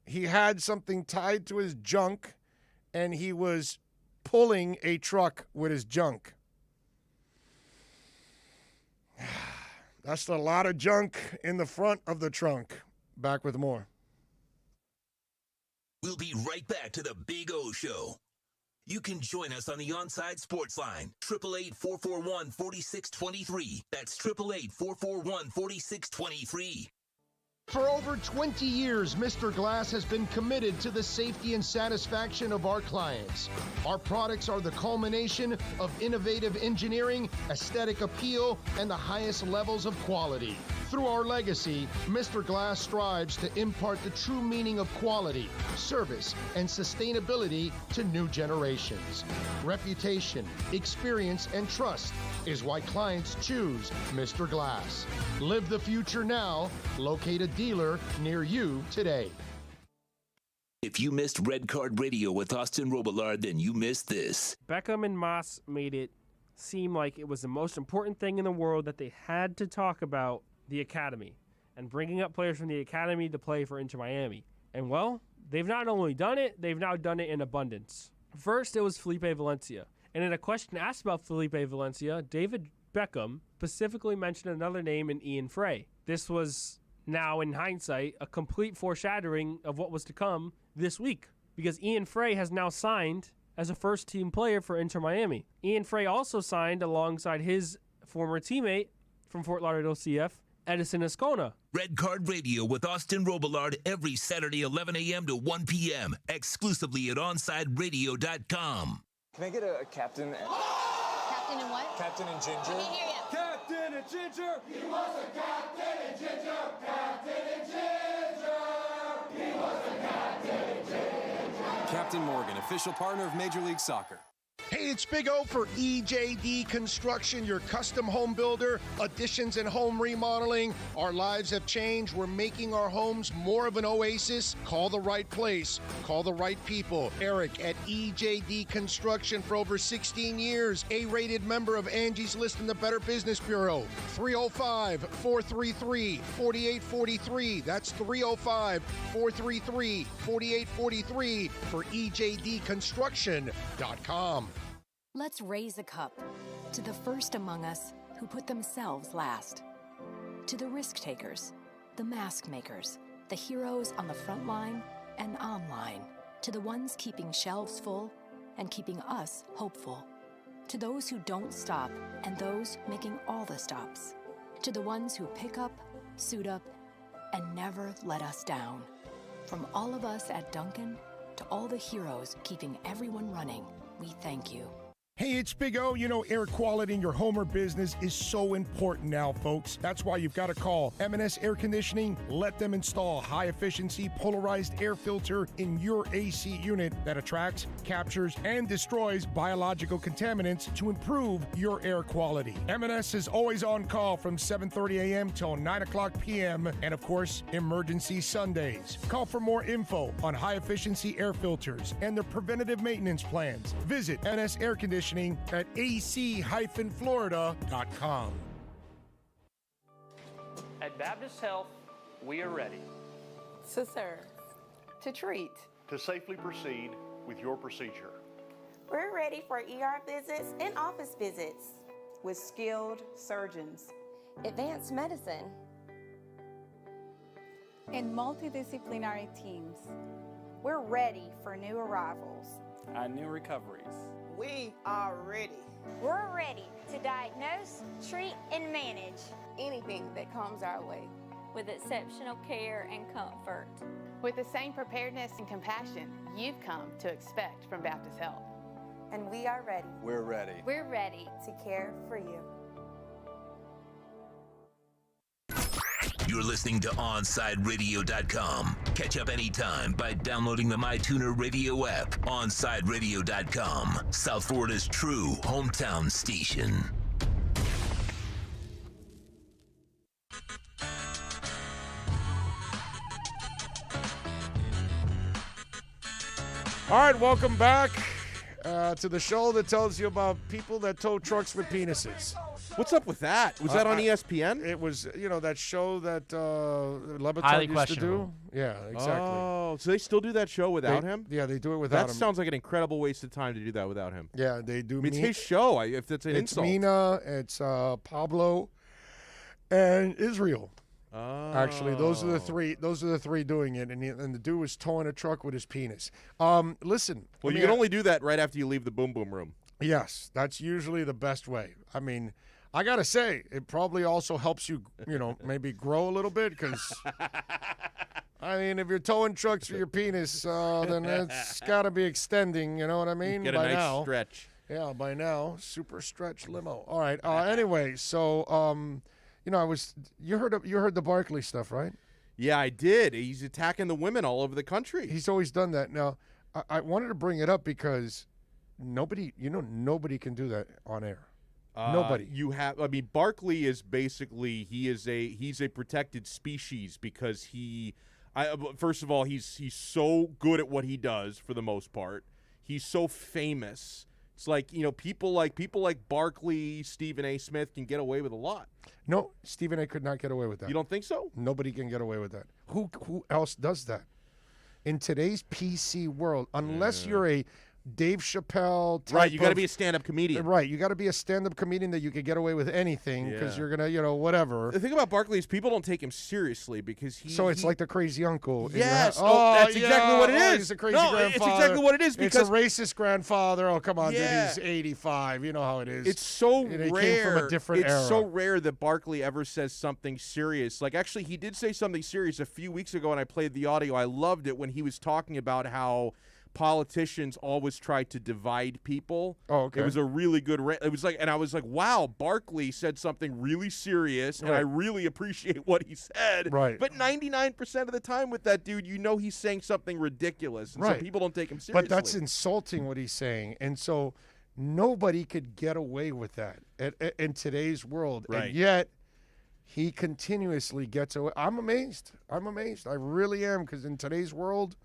He had something tied to his junk, and he was pulling a truck with his junk. That's a lot of junk in the front of the trunk. Back with more. We'll be right back to the Big O Show. You can join us on the Onside Sports Line, 888-441-4623. That's 888-441-4623. For over 20 years, Mr. Glass has been committed to the safety and satisfaction of our clients. Our products are the culmination of innovative engineering, aesthetic appeal, and the highest levels of quality. Through our legacy, Mr. Glass strives to impart the true meaning of quality, service, and sustainability to new generations. Reputation, experience, and trust is why clients choose Mr. Glass. Live the future now. Locate a dealer near you today. If you missed Red Card Radio with Austin Robillard, then you missed this. Beckham and Moss made it seem like it was the most important thing in the world that they had to talk about the academy and bringing up players from the academy to play for Inter Miami. And, well, they've not only done it, they've now done it in abundance. First, it was Felipe Valencia. And in a question asked about Felipe Valencia, David Beckham, specifically mentioned another name in Ian Frey. This was now, in hindsight, a complete foreshadowing of what was to come this week, because Ian Frey has now signed as a first-team player for Inter Miami. Ian Frey also signed alongside his former teammate from Fort Lauderdale CF, Edison Ascona. Red Card Radio with Austin Robillard every Saturday 11 a.m. to 1 p.m. exclusively at OnsideRadio.com. Can I get a captain? Captain and what? Captain and Ginger. I can't hear you. Captain and Ginger. He was a captain and Ginger. Captain and Ginger. He was a captain and Ginger. Captain Morgan, official partner of Major League Soccer. Hey, it's Big O for EJD Construction, your custom home builder, additions and home remodeling. Our lives have changed. We're making our homes more of an oasis. Call the right place. Call the right people. Eric at EJD Construction for over 16 years. A-rated member of Angie's List in the Better Business Bureau. 305-433-4843. That's 305-433-4843 for EJDConstruction.com. Let's raise a cup to the first among us who put themselves last. To the risk takers, the mask makers, the heroes on the front line and online. To the ones keeping shelves full and keeping us hopeful. To those who don't stop and those making all the stops. To the ones who pick up, suit up, and never let us down. From all of us at Duncan to all the heroes keeping everyone running, we thank you. Hey, it's Big O. You know, air quality in your home or business is so important now, folks. That's why you've got to call M&S Air Conditioning. Let them install high-efficiency polarized air filter in your AC unit that attracts, captures, and destroys biological contaminants to improve your air quality. M&S is always on call from 7:30 a.m. till 9 o'clock p.m. and, of course, emergency Sundays. Call for more info on high-efficiency air filters and their preventative maintenance plans. Visit M&S Air Conditioning at ac-florida.com. At Baptist Health, we are ready. To serve, to treat, to safely proceed with your procedure. We're ready for ER visits and office visits with skilled surgeons, advanced medicine, and multidisciplinary teams. We're ready for new arrivals and new recoveries. We are ready. We're ready to diagnose, treat, and manage anything that comes our way with exceptional care and comfort. With the same preparedness and compassion you've come to expect from Baptist Health. And we are ready. We're ready. We're ready to care for you. You're listening to OnsideRadio.com. Catch up anytime by downloading the MyTuner Radio app. OnsideRadio.com, South Florida's true hometown station. All right, welcome back to the show that tells you about people that tow trucks with penises. What's up with that? Was that on ESPN? It was, that show that Highly Lebatard used to questionable. do. Yeah, exactly. Oh, so they still do that show without him? Yeah, they do it without him. That sounds like an incredible waste of time to do that without him. Yeah, they do. I mean, it's his show. If that's an it's insult. Mina, it's Pablo, and Israel. Oh. Actually, those are the three. Those are the three doing it, and the dude was towing a truck with his penis. Listen. Well, you can only do that right after you leave the boom boom room. Yes, that's usually the best way. I mean, I gotta say, it probably also helps you, maybe grow a little bit because. I mean, if you're towing trucks with your penis, then it's got to be extending. You know what I mean? Get a nice stretch. Yeah, by now, super stretch limo. All right. Anyway, so you heard the Barkley stuff, right? Yeah, I did. He's attacking the women all over the country. He's always done that. Now, I wanted to bring it up because nobody can do that on air. Nobody. Barkley is basically he's a protected species because first of all, he's so good at what he does for the most part. He's so famous. It's like, people like Barkley, Stephen A. Smith can get away with a lot. No, Stephen A. could not get away with that. You don't think so? Nobody can get away with that. Who else does that? In today's PC world, unless you're a Dave Chappelle type Right, you got to of- be a stand-up comedian. Right, you got to be a stand-up comedian that you could get away with anything because you're gonna, whatever. The thing about Barkley is people don't take him seriously because So it's like the crazy uncle. in your Yes. house. Oh, that's exactly what it oh, is. He's a crazy No, grandfather. it's exactly what it is It's a because racist grandfather. Oh, come on, Yeah. dude. He's 85. You know how it is. it's so And he rare. came from a different it's era. so rare that Barkley ever says something serious. Like, actually, he did say something serious a few weeks ago, and I played the audio. I loved it when he was talking about how politicians always try to divide people. Oh, okay. It was a really good. It was like, and I was like, wow, Barkley said something really serious, and I really appreciate what he said. Right. But 99% of the time with that dude, he's saying something ridiculous, and so Right. people don't take him seriously. But that's insulting what he's saying. And so nobody could get away with that in today's world. Right. And yet he continuously gets away. I'm amazed. I really am, because in today's world,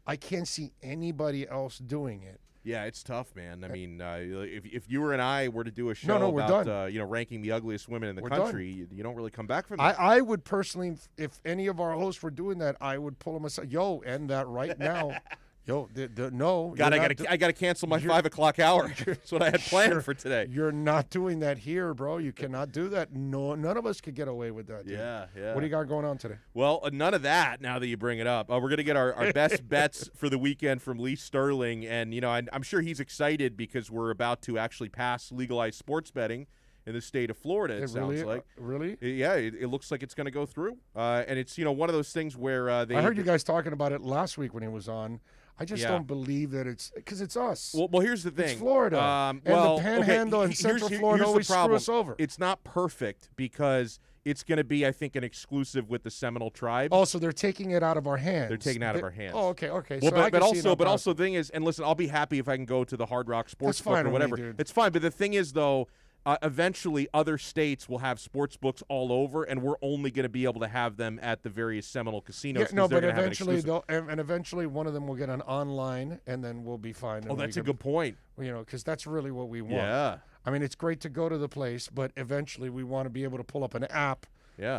I can't see anybody else doing it. Yeah, it's tough, man. I mean, if you and I were to do a show No, we're about done. ranking the ugliest women in the We're country, you don't really come back from that. I would personally, if any of our hosts were doing that, I would pull them aside. Yo, end that right now. Yo, no. God, you're I not got to cancel my you're- 5 o'clock hour. That's what I had planned Sure. for today. You're not doing that here, bro. You cannot do that. No, none of us could get away with that. Dude. Yeah. What do you got going on today? Well, none of that now that you bring it up. We're going to get our best bets for the weekend from Lee Sterling. And, I'm sure he's excited because we're about to actually pass legalized sports betting in the state of Florida, it sounds really, like. Really? Yeah, it looks like it's going to go through. And it's, one of those things where I heard you guys talking about it last week when he was on. I just Yeah. don't believe that it's because it's us. Well, here's the thing. It's Florida. And well, the Panhandle and Central Florida here's always the screw problem. us over. It's not perfect because it's going to be, I think, an exclusive with the Seminole tribe. Oh, so they're taking it out of our hands. They're taking it out of our hands. Oh, okay. Well, So I but can see also, that the thing is, and listen, I'll be happy if I can go to the Hard Rock Sports That's Book fine or with me, whatever. dude. It's fine. But the thing is, though, eventually other states will have sports books all over, and we're only going to be able to have them at the various Seminole casinos. Yeah, 'cause no, they're but gonna have an eventually exclusive. eventually one of them will get an online, and then we'll be fine. Oh, that's a good point. Because that's really what we want. Yeah. I mean, it's great to go to the place, but eventually we want to be able to pull up an app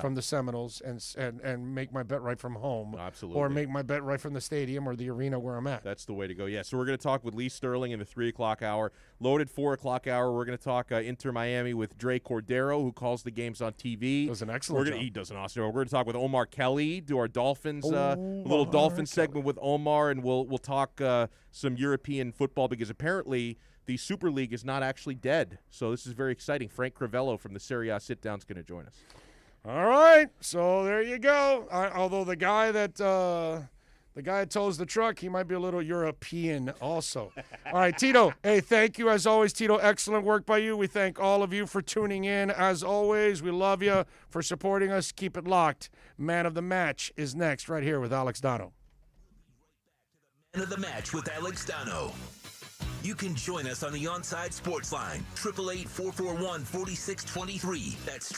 from the Seminoles and make my bet right from home. Absolutely. Or make my bet right from the stadium or the arena where I'm at. That's the way to go. Yeah, so we're going to talk with Lee Sterling in the 3 o'clock hour. Loaded 4 o'clock hour. We're going to talk Inter Miami with Dre Cordero, who calls the games on TV. Does an excellent job. He does an awesome job. We're going to talk with Omar Kelly, do our Dolphins, a little Omar Dolphins segment with Omar, and we'll talk some European football because apparently the Super League is not actually dead. So this is very exciting. Frank Crivello from the Serie A Sit-Down is going to join us. All right, so there you go. Although the guy that tows the truck, he might be a little European also. All right, Tito. Hey, thank you as always, Tito. Excellent work by you. We thank all of you for tuning in. As always, we love you for supporting us. Keep it locked. Man of the Match is next, right here with Alex Dono. Man of the Match with Alex Dono. You can join us on the Onside Sports Line, 888-441-4623. That's